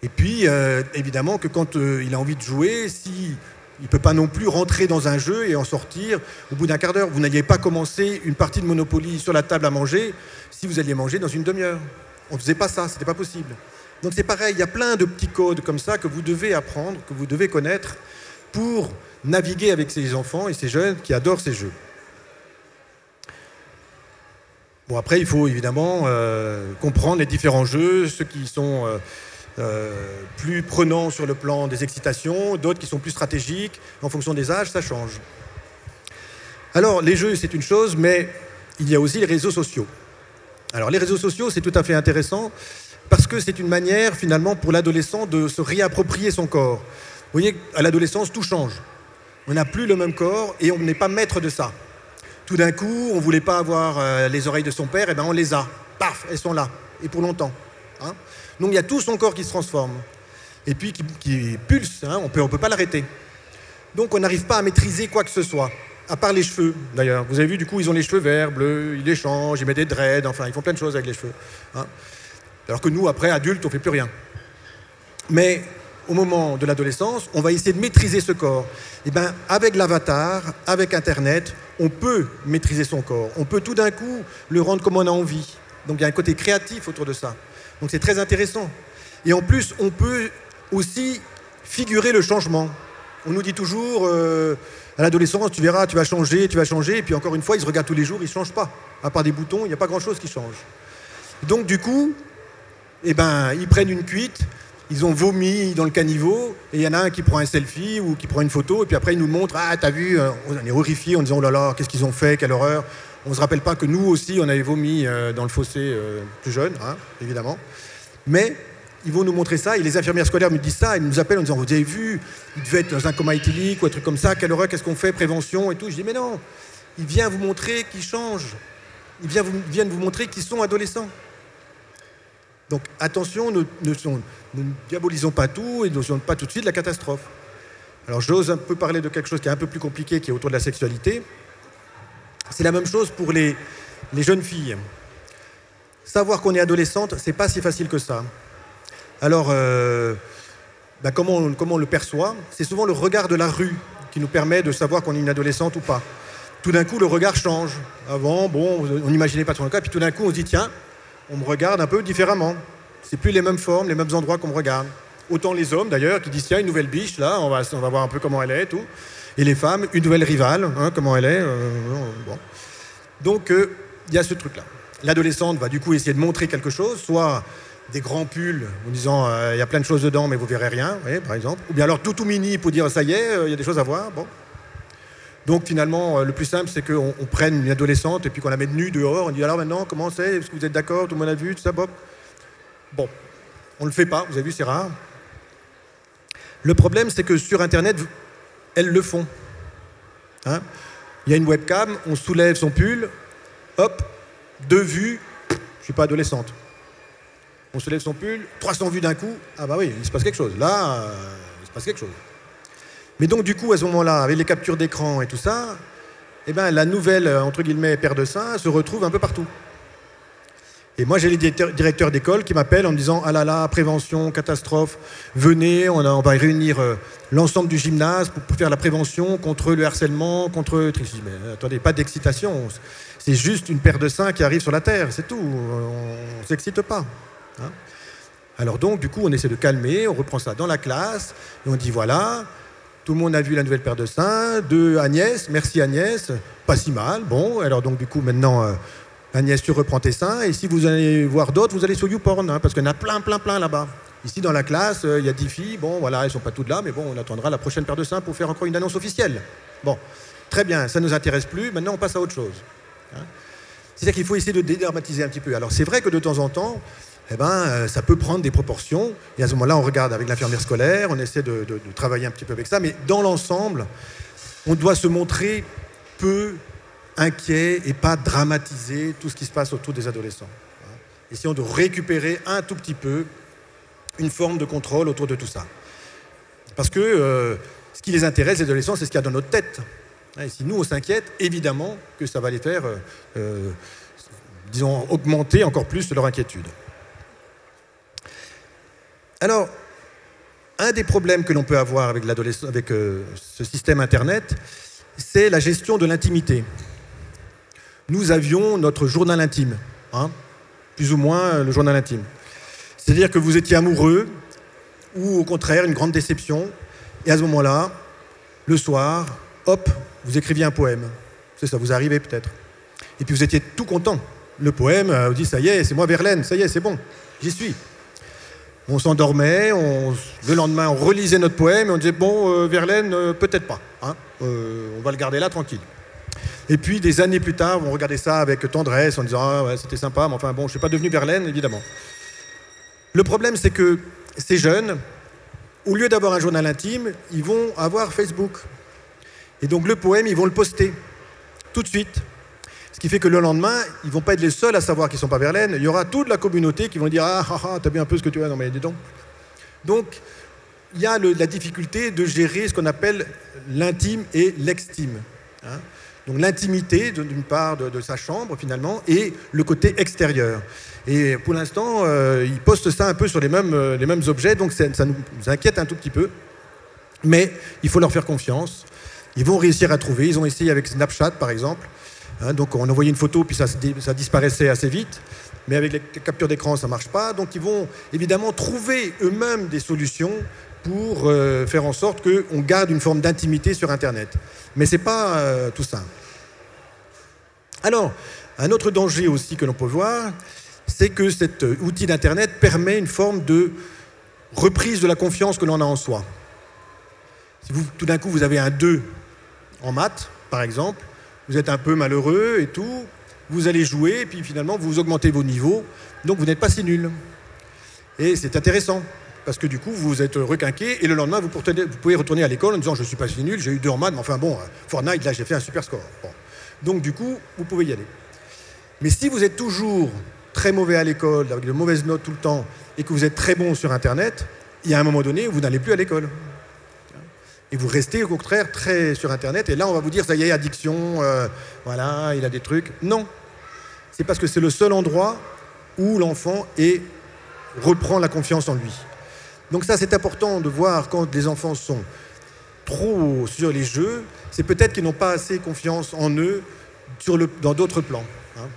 Et puis, évidemment que quand il a envie de jouer, il ne peut pas non plus rentrer dans un jeu et en sortir au bout d'un quart d'heure. Vous n'alliez pas commencer une partie de Monopoly sur la table à manger si vous alliez manger dans une demi-heure. On ne faisait pas ça, ce n'était pas possible. Donc c'est pareil, il y a plein de petits codes comme ça que vous devez apprendre, que vous devez connaître pour naviguer avec ces enfants et ces jeunes qui adorent ces jeux. Bon, après, il faut évidemment comprendre les différents jeux, ceux qui sont plus prenants sur le plan des excitations, d'autres qui sont plus stratégiques. En fonction des âges, ça change. Alors, les jeux, c'est une chose, mais il y a aussi les réseaux sociaux. Alors, les réseaux sociaux, c'est tout à fait intéressant parce que c'est une manière, finalement, pour l'adolescent de se réapproprier son corps. Vous voyez, à l'adolescence, tout change. On n'a plus le même corps et on n'est pas maître de ça. Tout d'un coup, on ne voulait pas avoir les oreilles de son père, et bien on les a. Paf, elles sont là, et pour longtemps. Hein. Donc il y a tout son corps qui se transforme, et puis qui pulse, hein, on peut pas l'arrêter. Donc on n'arrive pas à maîtriser quoi que ce soit, à part les cheveux, d'ailleurs. Vous avez vu, du coup, ils ont les cheveux verts, bleus, ils les changent, ils mettent des dreads, enfin, ils font plein de choses avec les cheveux. Hein. Alors que nous, après, adultes, on ne fait plus rien. Mais au moment de l'adolescence, on va essayer de maîtriser ce corps. Et bien, avec l'avatar, avec Internet, on peut maîtriser son corps. On peut tout d'un coup le rendre comme on a envie. Donc il y a un côté créatif autour de ça. Donc c'est très intéressant. Et en plus, on peut aussi figurer le changement. On nous dit toujours, à l'adolescence, tu verras, tu vas changer. Et puis encore une fois, ils se regardent tous les jours, ils ne changent pas. À part des boutons, il n'y a pas grand-chose qui change. Donc du coup, eh ben, ils prennent une cuite. Ils ont vomi dans le caniveau, et il y en a un qui prend un selfie ou qui prend une photo, et puis après il nous montre, ah t'as vu, on est horrifié en disant, oh là là, qu'est-ce qu'ils ont fait, quelle horreur. On ne se rappelle pas que nous aussi on avait vomi dans le fossé plus jeune, hein, évidemment. Mais ils vont nous montrer ça, et les infirmières scolaires me disent ça, ils nous appellent en disant, vous avez vu, il devait être dans un coma éthylique ou un truc comme ça, quelle horreur, qu'est-ce qu'on fait, prévention et tout. Je dis, mais non, il vient vous montrer qu'ils changent, ils viennent vous montrer qu'ils sont adolescents. Donc attention, ne diabolisons pas tout et ne faisons pas tout de suite la catastrophe. Alors j'ose un peu parler de quelque chose qui est un peu plus compliqué, qui est autour de la sexualité. C'est la même chose pour les jeunes filles. Savoir qu'on est adolescente, c'est pas si facile que ça. Alors, comment on le perçoit? C'est souvent le regard de la rue qui nous permet de savoir qu'on est une adolescente ou pas. Tout d'un coup, le regard change. Avant, bon, on n'imaginait pas trop le cas, puis tout d'un coup, on se dit, tiens, on me regarde un peu différemment. C'est plus les mêmes formes, les mêmes endroits qu'on me regarde. Autant les hommes, d'ailleurs, qui disent, tiens, une nouvelle biche, là, on va voir un peu comment elle est, et tout. Et les femmes, une nouvelle rivale, hein, comment elle est. Bon. Donc, il y a ce truc-là. L'adolescente va du coup essayer de montrer quelque chose, soit des grands pulls, en disant, il y a plein de choses dedans, mais vous verrez rien, vous voyez, par exemple. Ou bien alors tout mini pour dire, ça y est, il y a des choses à voir. Bon. Donc finalement, le plus simple, c'est qu'on prenne une adolescente et puis qu'on la mette nue dehors. On dit alors maintenant, comment c'est? Est-ce que vous êtes d'accord? Tout le monde a vu, tout ça, Bob? Bon, on ne le fait pas, vous avez vu, c'est rare. Le problème, c'est que sur Internet, elles le font. Hein, il y a une webcam, on soulève son pull, hop, 2 vues, je ne suis pas adolescente. On soulève son pull, 300 vues d'un coup, ah bah oui, il se passe quelque chose. Là, il se passe quelque chose. Mais donc, du coup, à ce moment-là, avec les captures d'écran et tout ça, eh ben, la nouvelle, entre guillemets, paire de seins se retrouve un peu partout. Et moi, j'ai les directeurs d'école qui m'appellent en me disant « Ah là là, prévention, catastrophe, venez, on va réunir l'ensemble du gymnase pour faire la prévention contre le harcèlement, contre... » Je dis « Mais attendez, pas d'excitation, c'est juste une paire de seins qui arrive sur la Terre, c'est tout, on ne s'excite pas. Hein » Alors donc, du coup, on essaie de calmer, on reprend ça dans la classe, et on dit « Voilà... » Tout le monde a vu la nouvelle paire de seins, de Agnès, merci Agnès, pas si mal. Bon, alors donc du coup maintenant, Agnès, tu reprends tes seins, et si vous allez voir d'autres, vous allez sur YouPorn, hein, parce qu'il y en a plein là-bas. Ici dans la classe, il y a 10 filles, bon voilà, elles ne sont pas toutes là, mais bon, on attendra la prochaine paire de seins pour faire encore une annonce officielle. Bon, très bien, ça ne nous intéresse plus, maintenant on passe à autre chose. Hein. C'est-à-dire qu'il faut essayer de dédramatiser un petit peu. Alors c'est vrai que de temps en temps, eh ben, ça peut prendre des proportions. Et à ce moment-là, on regarde avec l'infirmière scolaire, on essaie de travailler un petit peu avec ça. Mais dans l'ensemble, on doit se montrer peu inquiet et pas dramatiser tout ce qui se passe autour des adolescents. Essayons de récupérer un tout petit peu une forme de contrôle autour de tout ça. Parce que ce qui les intéresse, les adolescents, c'est ce qu'il y a dans notre tête. Et si nous, on s'inquiète, évidemment que ça va les faire... disons, augmenter encore plus leur inquiétude. Alors, un des problèmes que l'on peut avoir avec ce système Internet, c'est la gestion de l'intimité. Nous avions notre journal intime, hein, plus ou moins le journal intime. C'est-à-dire que vous étiez amoureux, ou au contraire, une grande déception, et à ce moment-là, le soir, hop, vous écriviez un poème. C'est ça, vous arrivez peut-être. Et puis vous étiez tout content. Le poème, vous dit, ça y est, c'est moi Verlaine, ça y est, c'est bon, j'y suis. On s'endormait, le lendemain, on relisait notre poème et on disait, bon, Verlaine, peut-être pas. Hein, on va le garder là, tranquille. Et puis, des années plus tard, on regardait ça avec tendresse, en disant, ah ouais, c'était sympa, mais enfin bon, je ne suis pas devenu Verlaine, évidemment. Le problème, c'est que ces jeunes, au lieu d'avoir un journal intime, ils vont avoir Facebook. Et donc, le poème, ils vont le poster tout de suite. Ce qui fait que le lendemain, ils ne vont pas être les seuls à savoir qu'ils ne sont pas Verlaine. Il y aura toute la communauté qui vont dire « Ah, ah, ah, t'as vu un peu ce que tu as, non mais dis donc ». Donc, il y a la difficulté de gérer ce qu'on appelle l'intime et l'extime. Hein. Donc l'intimité, d'une part, de sa chambre, finalement, et le côté extérieur. Et pour l'instant, ils postent ça un peu sur les mêmes objets, donc ça nous inquiète un tout petit peu. Mais il faut leur faire confiance. Ils vont réussir à trouver. Ils ont essayé avec Snapchat, par exemple. Hein, donc on envoyait une photo, puis ça disparaissait assez vite. Mais avec les captures d'écran, ça ne marche pas. Donc ils vont évidemment trouver eux-mêmes des solutions pour faire en sorte qu'on garde une forme d'intimité sur Internet. Mais ce n'est pas tout simple. Alors, un autre danger aussi que l'on peut voir, c'est que cet outil d'Internet permet une forme de reprise de la confiance que l'on a en soi. Si tout d'un coup, vous avez un 2 en maths, par exemple, vous êtes un peu malheureux et tout, vous allez jouer, et puis finalement, vous augmentez vos niveaux, donc vous n'êtes pas si nul. Et c'est intéressant, parce que du coup, vous êtes requinqué, et le lendemain, vous pouvez retourner à l'école en disant « je ne suis pas si nul, j'ai eu 2 en maths, mais enfin bon, Fortnite, là, j'ai fait un super score. Bon. » Donc du coup, vous pouvez y aller. Mais si vous êtes toujours très mauvais à l'école, avec de mauvaises notes tout le temps, et que vous êtes très bon sur Internet, il y a un moment donné où vous n'allez plus à l'école. Et vous restez au contraire très sur Internet, et là on va vous dire, ça y est, addiction, voilà, il a des trucs. Non, c'est parce que c'est le seul endroit où l'enfant reprend la confiance en lui. Donc ça, c'est important de voir quand les enfants sont trop sur les jeux, c'est peut-être qu'ils n'ont pas assez confiance en eux dans d'autres plans. Hein.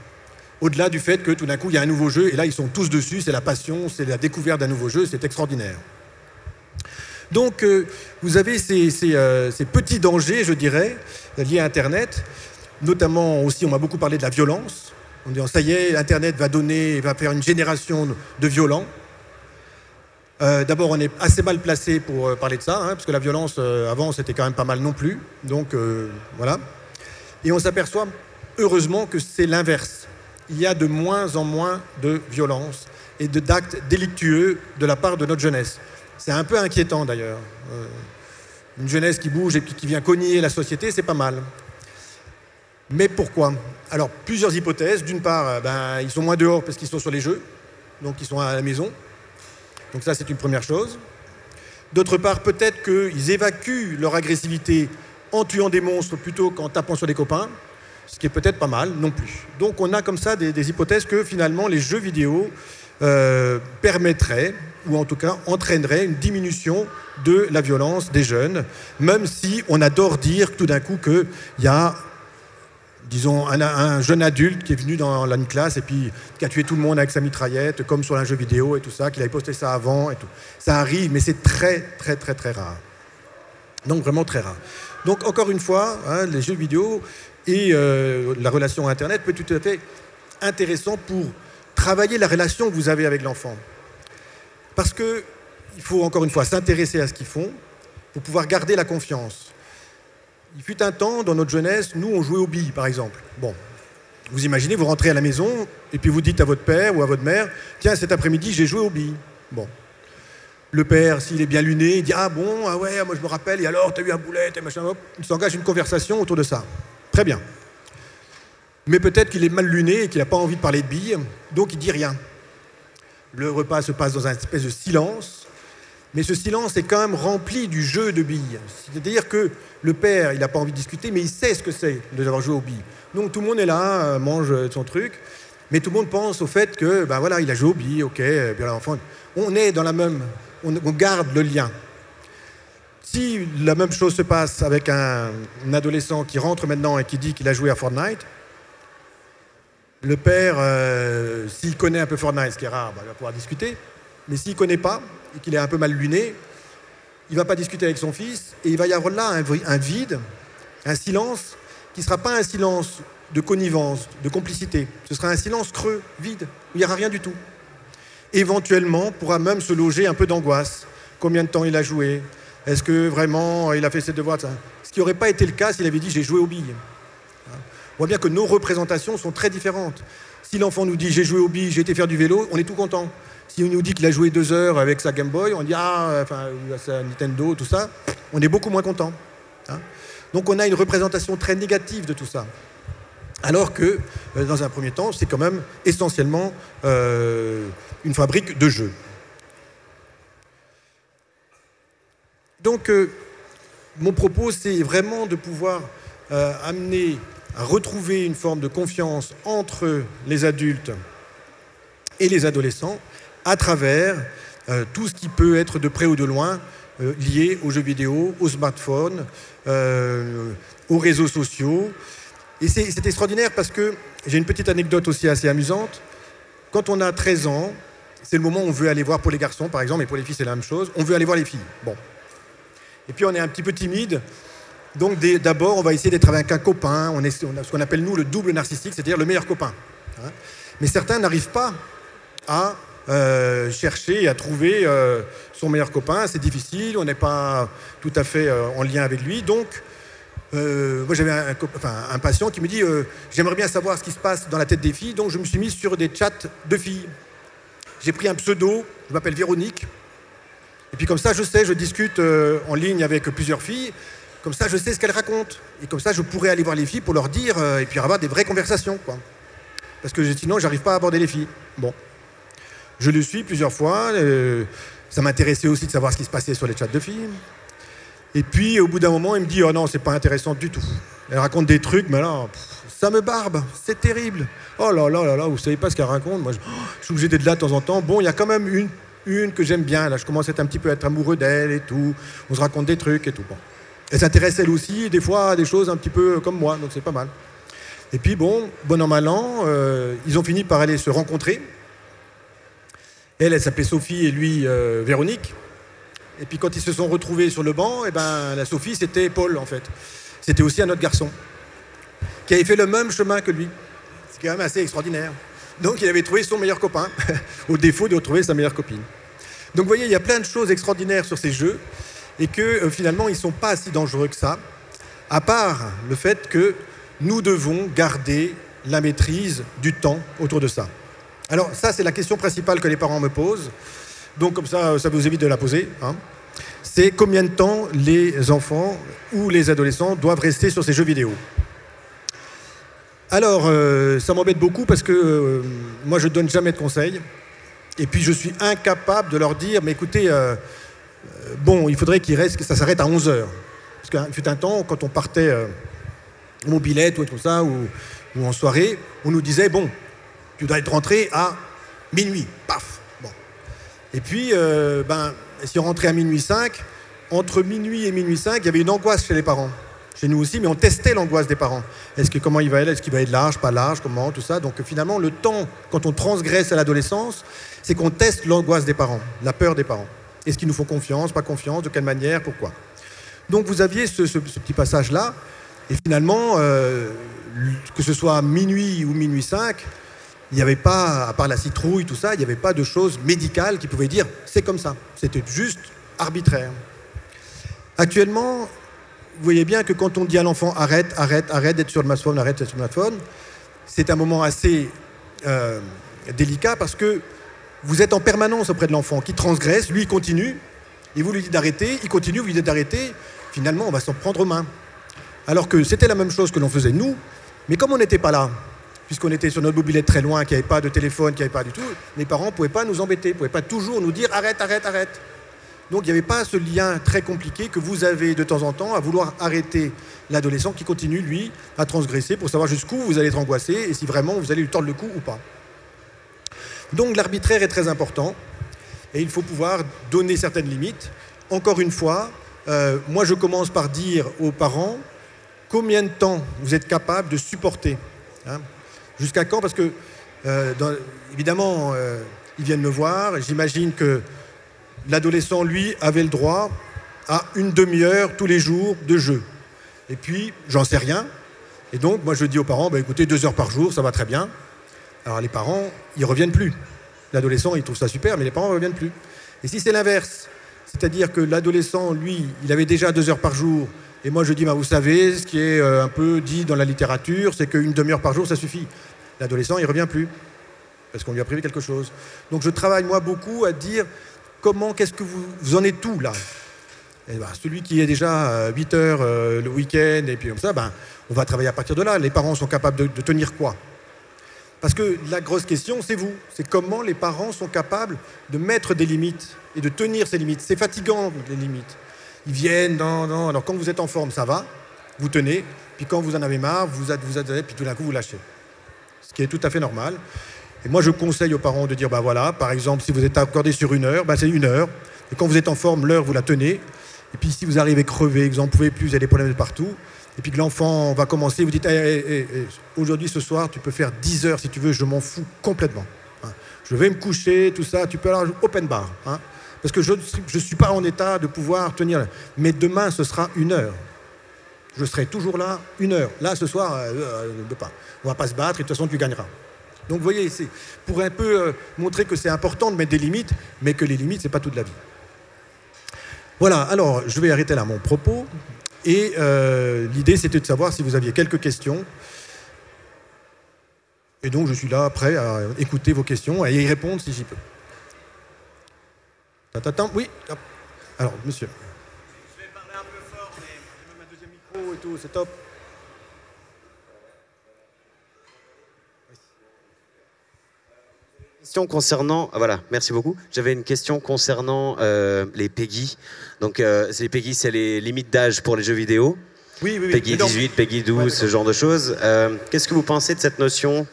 Au-delà du fait que tout d'un coup, il y a un nouveau jeu, et là, ils sont tous dessus, c'est la passion, c'est la découverte d'un nouveau jeu, c'est extraordinaire. Donc, vous avez ces petits dangers, je dirais, liés à Internet. Notamment aussi, on m'a beaucoup parlé de la violence. En disant, ça y est, Internet va faire une génération de violents. D'abord, on est assez mal placé pour parler de ça, hein, parce que la violence, avant, c'était quand même pas mal non plus. Donc, voilà. Et on s'aperçoit, heureusement, que c'est l'inverse. Il y a de moins en moins de violence et d'actes délictueux de la part de notre jeunesse. C'est un peu inquiétant d'ailleurs. Une jeunesse qui bouge et qui vient cogner la société, c'est pas mal. Mais pourquoi? Alors, plusieurs hypothèses. D'une part, ils sont moins dehors parce qu'ils sont sur les jeux, donc ils sont à la maison. Donc ça, c'est une première chose. D'autre part, peut-être qu'ils évacuent leur agressivité en tuant des monstres plutôt qu'en tapant sur des copains, ce qui est peut-être pas mal non plus. Donc on a comme ça des hypothèses que finalement les jeux vidéo permettraient, ou en tout cas entraînerait une diminution de la violence des jeunes, même si on adore dire tout d'un coup qu'il y a, disons, un jeune adulte qui est venu dans une classe et puis qui a tué tout le monde avec sa mitraillette, comme sur un jeu vidéo et tout ça, qu'il avait posté ça avant et tout. Ça arrive, mais c'est très, très, très, très rare. Donc vraiment très rare. Donc encore une fois, hein, les jeux vidéo et la relation à Internet peut être tout à fait intéressant pour travailler la relation que vous avez avec l'enfant. Parce qu'il faut, encore une fois, s'intéresser à ce qu'ils font pour pouvoir garder la confiance. Il fut un temps, dans notre jeunesse, nous, on jouait aux billes, par exemple. Bon, vous imaginez, vous rentrez à la maison et puis vous dites à votre père ou à votre mère « Tiens, cet après-midi, j'ai joué aux billes. » Bon. Le père, s'il est bien luné, il dit « Ah bon, ah ouais, moi je me rappelle, et alors, t'as eu un boulet, et machin, hop. » Il s'engage une conversation autour de ça. Très bien. Mais peut-être qu'il est mal luné et qu'il n'a pas envie de parler de billes, donc il ne dit rien. Le repas se passe dans un espèce de silence, mais ce silence est quand même rempli du jeu de billes. C'est-à-dire que le père, il n'a pas envie de discuter, mais il sait ce que c'est d'avoir joué aux billes. Donc tout le monde est là, mange son truc, Mais tout le monde pense au fait que, ben voilà, il a joué au billes, ok, bien l'enfant. On est dans la même, on garde le lien. Si la même chose se passe avec un adolescent qui rentre maintenant et qui dit qu'il a joué à Fortnite, le père, s'il connaît un peu Fortnite, ce qui est rare, ben, il va pouvoir discuter. Mais s'il ne connaît pas et qu'il est un peu mal luné, il ne va pas discuter avec son fils et il va y avoir là un vide, un silence qui ne sera pas un silence de connivence, de complicité. Ce sera un silence creux, vide, où il n'y aura rien du tout. Éventuellement, pourra même se loger un peu d'angoisse. Combien de temps il a joué? Est-ce que vraiment il a fait ses devoirs? Ce qui n'aurait pas été le cas s'il avait dit j'ai joué aux billes. On voit bien que nos représentations sont très différentes. Si l'enfant nous dit j'ai joué aux billes, j'ai été faire du vélo, on est tout content. Si on nous dit qu'il a joué 2 heures avec sa Game Boy, on dit sa Nintendo, tout ça, on est beaucoup moins content. Donc on a une représentation très négative de tout ça. Alors que, dans un premier temps, c'est quand même essentiellement une fabrique de jeux. Donc, mon propos, c'est vraiment de pouvoir amener à retrouver une forme de confiance entre les adultes et les adolescents à travers tout ce qui peut être de près ou de loin lié aux jeux vidéo, aux smartphones, aux réseaux sociaux. Et c'est extraordinaire parce que j'ai une petite anecdote aussi assez amusante. Quand on a 13 ans, c'est le moment où on veut aller voir, pour les garçons par exemple, et pour les filles c'est la même chose, on veut aller voir les filles. Bon. Et puis on est un petit peu timide, donc d'abord on va essayer d'être avec un copain, on a ce qu'on appelle nous le double narcissique, c'est-à-dire le meilleur copain. Mais certains n'arrivent pas à chercher et à trouver son meilleur copain, c'est difficile, on n'est pas tout à fait en lien avec lui, donc moi j'avais un patient qui me dit j'aimerais bien savoir ce qui se passe dans la tête des filles, donc je me suis mis sur des chats de filles. J'ai pris un pseudo, je m'appelle Véronique, et puis comme ça je sais, je discute en ligne avec plusieurs filles, comme ça je sais ce qu'elles racontent, et comme ça je pourrais aller voir les filles pour leur dire, et puis avoir des vraies conversations, quoi. Parce que sinon j'arrive pas à aborder les filles. Bon, je le suis plusieurs fois, ça m'intéressait aussi de savoir ce qui se passait sur les chats de filles. Et puis, au bout d'un moment, il me dit « Oh non, c'est pas intéressant du tout. » Elle raconte des trucs, mais là, ça me barbe, c'est terrible. Oh là là là là, vous savez pas ce qu'elle raconte. Moi, je suis obligé d'être là de temps en temps. Bon, il y a quand même une que j'aime bien. Là, je commence à être un petit peu amoureux d'elle et tout. On se raconte des trucs et tout. Bon. Elle s'intéresse, elle aussi, des fois, à des choses un petit peu comme moi, donc c'est pas mal. Et puis, bon an, mal an, ils ont fini par aller se rencontrer. Elle s'appelait Sophie et lui, Véronique. Et puis quand ils se sont retrouvés sur le banc, et ben, la Sophie, c'était Paul, en fait. C'était aussi un autre garçon qui avait fait le même chemin que lui. C'est quand même assez extraordinaire. Donc il avait trouvé son meilleur copain, au défaut de retrouver sa meilleure copine. Donc vous voyez, il y a plein de choses extraordinaires sur ces jeux, et que finalement, ils ne sont pas si dangereux que ça, à part le fait que nous devons garder la maîtrise du temps autour de ça. Alors ça, c'est la question principale que les parents me posent. Donc comme ça vous évite de la poser. C'est combien de temps les enfants ou les adolescents doivent rester sur ces jeux vidéo. Alors, ça m'embête beaucoup parce que moi, je ne donne jamais de conseils. Et puis, je suis incapable de leur dire, mais écoutez, bon, il faudrait que ça s'arrête à 11 heures. Parce qu'il fut un temps, quand on partait en mobilette ou tout ça, ou en soirée, on nous disait, bon, tu dois être rentré à minuit. Paf. Et puis, si on rentrait à minuit 5, entre minuit et minuit 5, il y avait une angoisse chez les parents. Chez nous aussi, mais on testait l'angoisse des parents. Comment il va être? Est-ce qu'il va être large, pas large, comment, tout ça. Donc finalement, le temps, quand on transgresse à l'adolescence, c'est qu'on teste l'angoisse des parents, la peur des parents. Est-ce qu'ils nous font confiance, pas confiance, de quelle manière, pourquoi? Donc vous aviez ce petit passage-là, et finalement, que ce soit minuit ou minuit 5, il n'y avait pas, à part la citrouille, tout ça, il n'y avait pas de choses médicales qui pouvaient dire c'est comme ça. C'était juste arbitraire. Actuellement, vous voyez bien que quand on dit à l'enfant arrête d'être sur le smartphone, arrête d'être sur le smartphone, c'est un moment assez délicat parce que vous êtes en permanence auprès de l'enfant qui transgresse, lui il continue, et vous lui dites d'arrêter, il continue, vous lui dites d'arrêter, finalement on va s'en prendre main. Alors que c'était la même chose que l'on faisait nous, mais comme on n'était pas là, puisqu'on était sur notre mobilette très loin, qu'il n'y avait pas de téléphone, qu'il n'y avait pas du tout, les parents ne pouvaient pas nous embêter, ne pouvaient pas toujours nous dire « arrête ». Donc il n'y avait pas ce lien très compliqué que vous avez de temps en temps à vouloir arrêter l'adolescent qui continue, lui, à transgresser pour savoir jusqu'où vous allez être angoissé et si vraiment vous allez lui tordre le cou ou pas. Donc l'arbitraire est très important et il faut pouvoir donner certaines limites. Encore une fois, moi je commence par dire aux parents combien de temps vous êtes capable de supporter. Hein, jusqu'à quand? Parce que, évidemment, ils viennent me voir. J'imagine que l'adolescent, lui, avait le droit à une demi-heure tous les jours de jeu. Et puis, j'en sais rien. Et donc, moi, je dis aux parents, bah, écoutez, 2 heures par jour, ça va très bien. Alors, les parents, ils ne reviennent plus. L'adolescent, il trouve ça super, mais les parents ne reviennent plus. Et si c'est l'inverse, c'est-à-dire que l'adolescent, lui, il avait déjà 2 heures par jour, et moi, je dis, bah, vous savez, ce qui est un peu dit dans la littérature, c'est qu'une demi-heure par jour, ça suffit. L'adolescent, il ne revient plus, parce qu'on lui a privé quelque chose. Donc, je travaille, moi, beaucoup à dire, qu'est-ce que vous en êtes où, là? Et ben, celui qui est déjà 8 heures le week-end, et puis comme ça, ben, on va travailler à partir de là. Les parents sont capables de tenir quoi? Parce que la grosse question, c'est vous. C'est comment les parents sont capables de mettre des limites et de tenir ces limites. C'est fatigant, les limites. Ils viennent, non. Alors quand vous êtes en forme, ça va, vous tenez. Puis quand vous en avez marre, vous adhérez, puis tout d'un coup, vous lâchez. Ce qui est tout à fait normal. Et moi, je conseille aux parents de dire, ben voilà, par exemple, si vous êtes accordé sur 1 heure, ben c'est 1 heure. Et quand vous êtes en forme, l'heure, vous la tenez. Et puis si vous arrivez crevé, que vous n'en pouvez plus, vous avez des problèmes de partout, et puis que l'enfant va commencer, vous dites aujourd'hui, ce soir, tu peux faire 10 heures si tu veux, je m'en fous complètement. Hein. Je vais me coucher, tout ça, tu peux aller open bar. Hein, parce que je ne suis pas en état de pouvoir tenir. Mais demain, ce sera 1 heure. Je serai toujours là, 1 heure. Là, ce soir, on ne va pas se battre et de toute façon, tu gagneras. Donc, vous voyez, c'est pour un peu montrer que c'est important de mettre des limites, mais que les limites, ce n'est pas toute la vie. Voilà, alors je vais arrêter là mon propos. Et l'idée, c'était de savoir si vous aviez quelques questions. Et donc, je suis là, prêt à écouter vos questions et à y répondre si j'y peux. Oui. Alors, monsieur. Je vais parler un peu fort, mais j'ai même un deuxième micro et tout, c'est top. Question concernant, voilà, merci beaucoup. J'avais une question concernant les PEGI. Donc, les PEGI, c'est les limites d'âge pour les jeux vidéo. Oui. PEGI 18, PEGI 12, ce genre de choses. Qu'est-ce que vous pensez de cette notion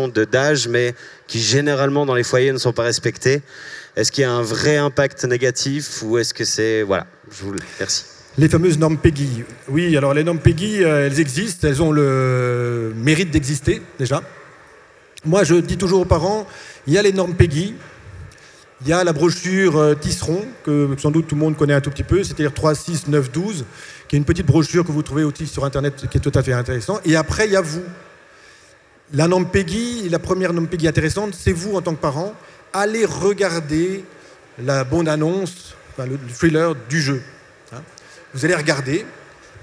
d'âge, mais qui généralement dans les foyers ne sont pas respectées? Est-ce qu'il y a un vrai impact négatif ou est-ce que c'est... Voilà, merci. Les fameuses normes PEGI. Oui, alors les normes PEGI, elles existent, elles ont le mérite d'exister, déjà. Moi, je dis toujours aux parents, il y a les normes PEGI, il y a la brochure Tisseron, que sans doute tout le monde connaît un tout petit peu, c'est-à-dire 3, 6, 9, 12, qui est une petite brochure que vous trouvez aussi sur Internet, qui est tout à fait intéressant. Et après, il y a vous. La norme PEGI, la première norme PEGI intéressante, c'est vous, en tant que parent, allez regarder la bande-annonce, enfin, le thriller du jeu. Hein, vous allez regarder,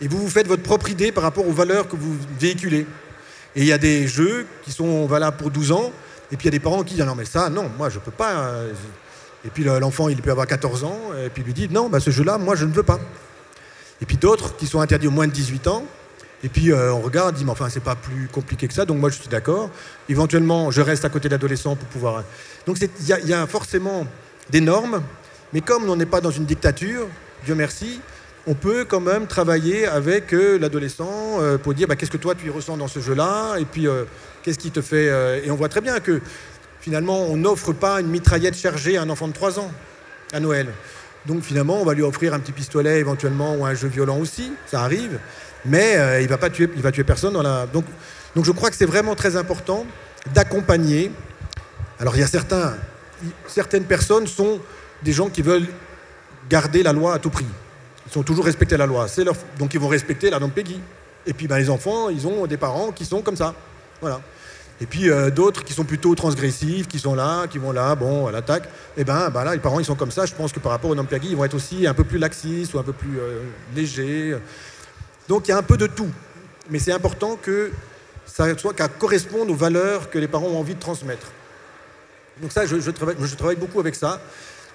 et vous faites votre propre idée par rapport aux valeurs que vous véhiculez. Et il y a des jeux qui sont valables pour 12 ans, et puis il y a des parents qui disent « Non, mais ça, non, moi, je ne peux pas. » Et puis l'enfant, il peut avoir 14 ans, et puis il lui dit « Non, bah, ce jeu-là, moi, je ne veux pas. » Et puis d'autres qui sont interdits au moins de 18 ans, et puis on regarde, on dit « Mais enfin, c'est pas plus compliqué que ça, donc moi, je suis d'accord. Éventuellement, je reste à côté de l'adolescent pour pouvoir... » Donc il y a forcément des normes, mais comme on n'est pas dans une dictature, Dieu merci, on peut quand même travailler avec l'adolescent pour dire qu'est-ce que toi tu y ressens dans ce jeu-là, et puis qu'est-ce qui te fait... Et on voit très bien que finalement on n'offre pas une mitraillette chargée à un enfant de 3 ans à Noël. Donc finalement on va lui offrir un petit pistolet éventuellement ou un jeu violent aussi, ça arrive, mais il va tuer personne dans la... Donc je crois que c'est vraiment très important d'accompagner. Alors il y a certaines personnes sont des gens qui veulent garder la loi à tout prix. Ils sont toujours respectés la loi. Donc ils vont respecter la norme PEGI. Et puis les enfants, ils ont des parents qui sont comme ça. Voilà. Et puis d'autres qui sont plutôt transgressifs, qui sont là, qui vont là, bon, à l'attaque. Et là, les parents, ils sont comme ça. Je pense que par rapport aux normes PEGI, ils vont être aussi un peu plus laxistes ou un peu plus légers. Donc il y a un peu de tout. Mais c'est important que ça corresponde aux valeurs que les parents ont envie de transmettre. Donc ça, je travaille beaucoup avec ça.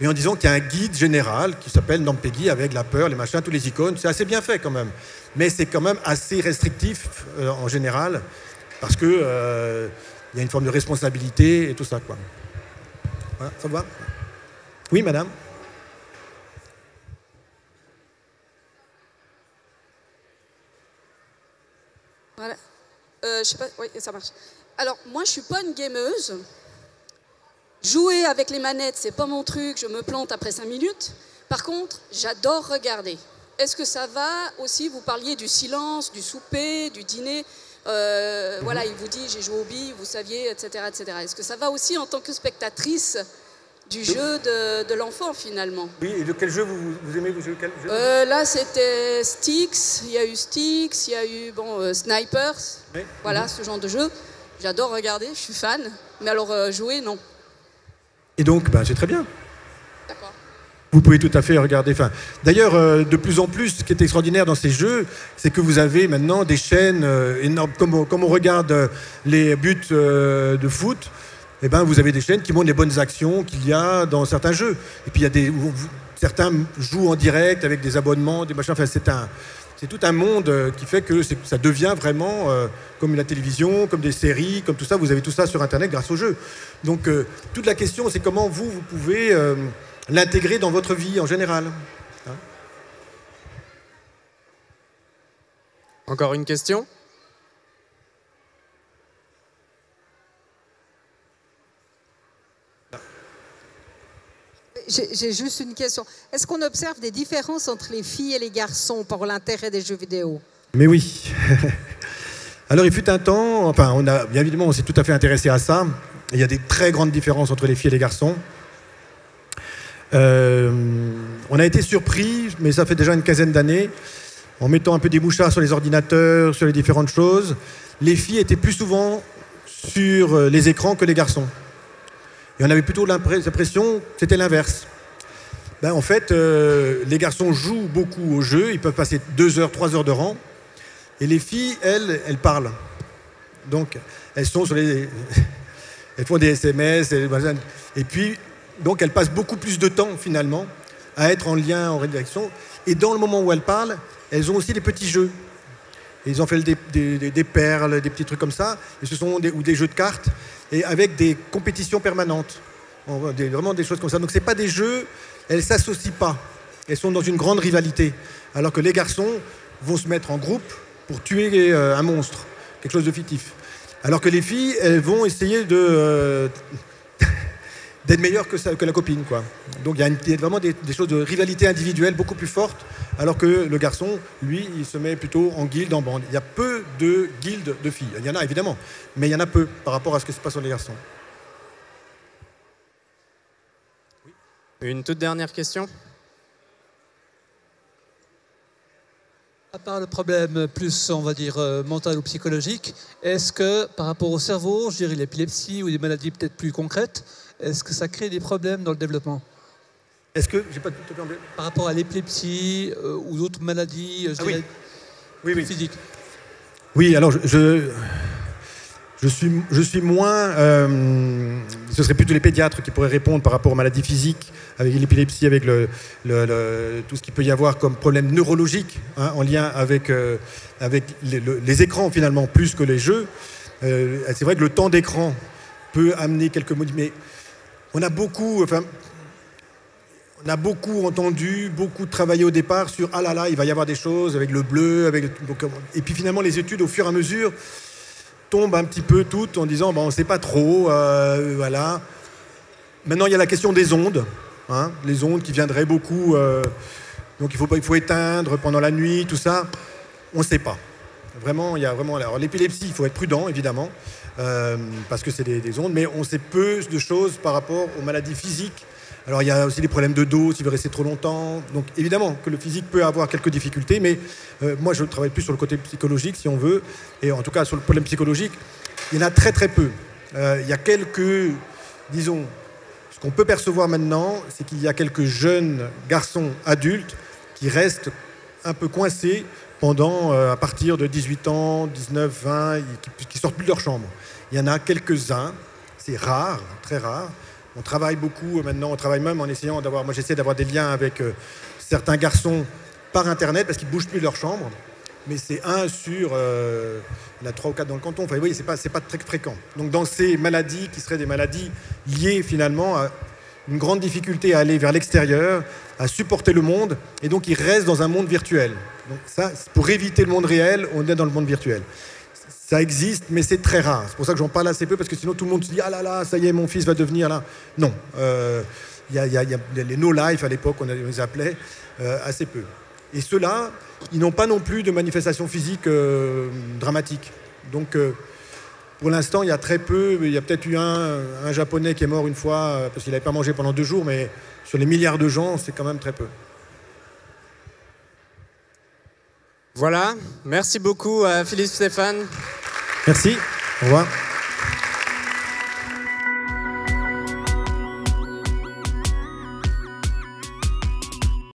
Et en disant qu'il y a un guide général qui s'appelle Norme PEGI avec la peur, les machins, tous les icônes. C'est assez bien fait quand même. Mais c'est quand même assez restrictif en général parce que y a une forme de responsabilité et tout ça, quoi. Voilà, ça va? Oui, madame? Voilà. Je sais pas, oui, ça marche. Alors, moi, je suis pas une gameuse. Jouer avec les manettes, c'est pas mon truc, je me plante après 5 minutes. Par contre, j'adore regarder. Est-ce que ça va aussi, vous parliez du silence, du souper, du dîner, voilà, il vous dit j'ai joué aux billes, vous saviez, etc. etc. Est-ce que ça va aussi en tant que spectatrice du jeu de l'enfant finalement? Oui, et de quel jeu vous aimez quel jeu Là c'était Styx, il y a eu Styx, il y a eu Snipers, oui. Voilà, ce genre de jeu. J'adore regarder, je suis fan, mais alors jouer, non. Et donc, c'est très bien. D'accord. Vous pouvez tout à fait regarder. D'ailleurs, de plus en plus, ce qui est extraordinaire dans ces jeux, c'est que vous avez maintenant des chaînes énormes. Comme on regarde les buts de foot, eh ben, vous avez des chaînes qui montrent les bonnes actions qu'il y a dans certains jeux. Et puis, il y a certains jouent en direct avec des abonnements, des machins. Enfin, c'est tout un monde qui fait que ça devient vraiment comme la télévision, comme des séries, comme tout ça. Vous avez tout ça sur Internet grâce aux jeux. Donc, toute la question, c'est comment vous pouvez l'intégrer dans votre vie en général. Hein? Encore une question? J'ai juste une question. Est-ce qu'on observe des différences entre les filles et les garçons pour l'intérêt des jeux vidéo? Mais oui. Alors, il fut un temps, enfin, bien évidemment, on s'est tout à fait intéressé à ça. Il y a des très grandes différences entre les filles et les garçons. On a été surpris, mais ça fait déjà une quinzaine d'années, en mettant un peu des mouchards sur les ordinateurs, sur les différentes choses. Les filles étaient plus souvent sur les écrans que les garçons. Et on avait plutôt l'impression que c'était l'inverse. En fait, les garçons jouent beaucoup au jeu, ils peuvent passer 2 heures, 3 heures de rang. Et les filles, elles parlent. Donc, elles sont sur les... elles font des SMS, et puis, donc, elles passent beaucoup plus de temps, finalement, à être en lien, en rédaction. Et dans le moment où elles parlent, elles ont aussi des petits jeux. Et ils ont fait des perles, des petits trucs comme ça, et ce sont ou des jeux de cartes, et avec des compétitions permanentes. Vraiment des choses comme ça. Donc, ce n'est pas des jeux, elles ne s'associent pas. Elles sont dans une grande rivalité. Alors que les garçons vont se mettre en groupe pour tuer un monstre, quelque chose de fictif. Alors que les filles, elles vont essayer d'être meilleures que la copine, quoi. Donc il y a vraiment des choses de rivalité individuelle beaucoup plus fortes, alors que le garçon, lui, il se met plutôt en guilde, en bande. Il y a peu de guildes de filles. Il y en a évidemment, mais il y en a peu par rapport à ce qui se passe sur les garçons. Une toute dernière question? À part le problème plus, on va dire, mental ou psychologique, est-ce que, par rapport au cerveau, je dirais l'épilepsie ou des maladies peut-être plus concrètes, est-ce que ça crée des problèmes dans le développement? Est-ce que, j'ai pas tout entendu. Par rapport à l'épilepsie ou d'autres maladies oui. physiques? Oui, alors je suis moins... ce serait plutôt les pédiatres qui pourraient répondre par rapport aux maladies physiques, avec l'épilepsie, avec tout ce qu'il peut y avoir comme problème neurologique, hein, en lien avec les écrans, finalement, plus que les jeux. C'est vrai que le temps d'écran peut amener quelques modifications, mais on a beaucoup entendu, beaucoup travaillé au départ sur « Ah là là, il va y avoir des choses avec le bleu, et puis finalement, les études, au fur et à mesure, tombent un petit peu toutes en disant on ne sait pas trop, voilà. Maintenant, il y a la question des ondes, hein, les ondes qui viendraient beaucoup, donc il faut éteindre pendant la nuit, tout ça, on ne sait pas. Vraiment, il y a vraiment... Alors, l'épilepsie, il faut être prudent, évidemment, parce que c'est des ondes, mais on sait peu de choses par rapport aux maladies physiques. Alors, il y a aussi des problèmes de dos, s'il veut rester trop longtemps. Donc, évidemment que le physique peut avoir quelques difficultés, mais moi, je travaille plus sur le côté psychologique, si on veut. Et en tout cas, sur le problème psychologique, il y en a très, très peu. Il y a quelques, disons, ce qu'on peut percevoir maintenant, c'est qu'il y a quelques jeunes garçons adultes qui restent un peu coincés pendant, à partir de 18 ans, 19, 20, qui sortent plus de leur chambre. Il y en a quelques-uns, c'est rare, très rare. On travaille beaucoup maintenant, on travaille même en essayant d'avoir... Moi, j'essaie d'avoir des liens avec certains garçons par Internet parce qu'ils ne bougent plus de leur chambre. Mais c'est un sur... il y en a 3 ou 4 dans le canton. Enfin, vous voyez, c'est pas très fréquent. Donc, dans ces maladies qui seraient des maladies liées finalement à une grande difficulté à aller vers l'extérieur, à supporter le monde, et donc ils restent dans un monde virtuel. Donc ça, pour éviter le monde réel, on est dans le monde virtuel. Ça existe, mais c'est très rare. C'est pour ça que j'en parle assez peu, parce que sinon tout le monde se dit « Ah là là, ça y est, mon fils va devenir là ». Non. Il y a les no-life, à l'époque, on les appelait, assez peu. Et ceux-là, ils n'ont pas non plus de manifestations physiques dramatiques. Donc, pour l'instant, il y a très peu. Il y a peut-être eu un Japonais qui est mort une fois, parce qu'il n'avait pas mangé pendant 2 jours, mais sur les milliards de gens, c'est quand même très peu. Voilà, merci beaucoup Philippe Stéphane. Merci, au revoir.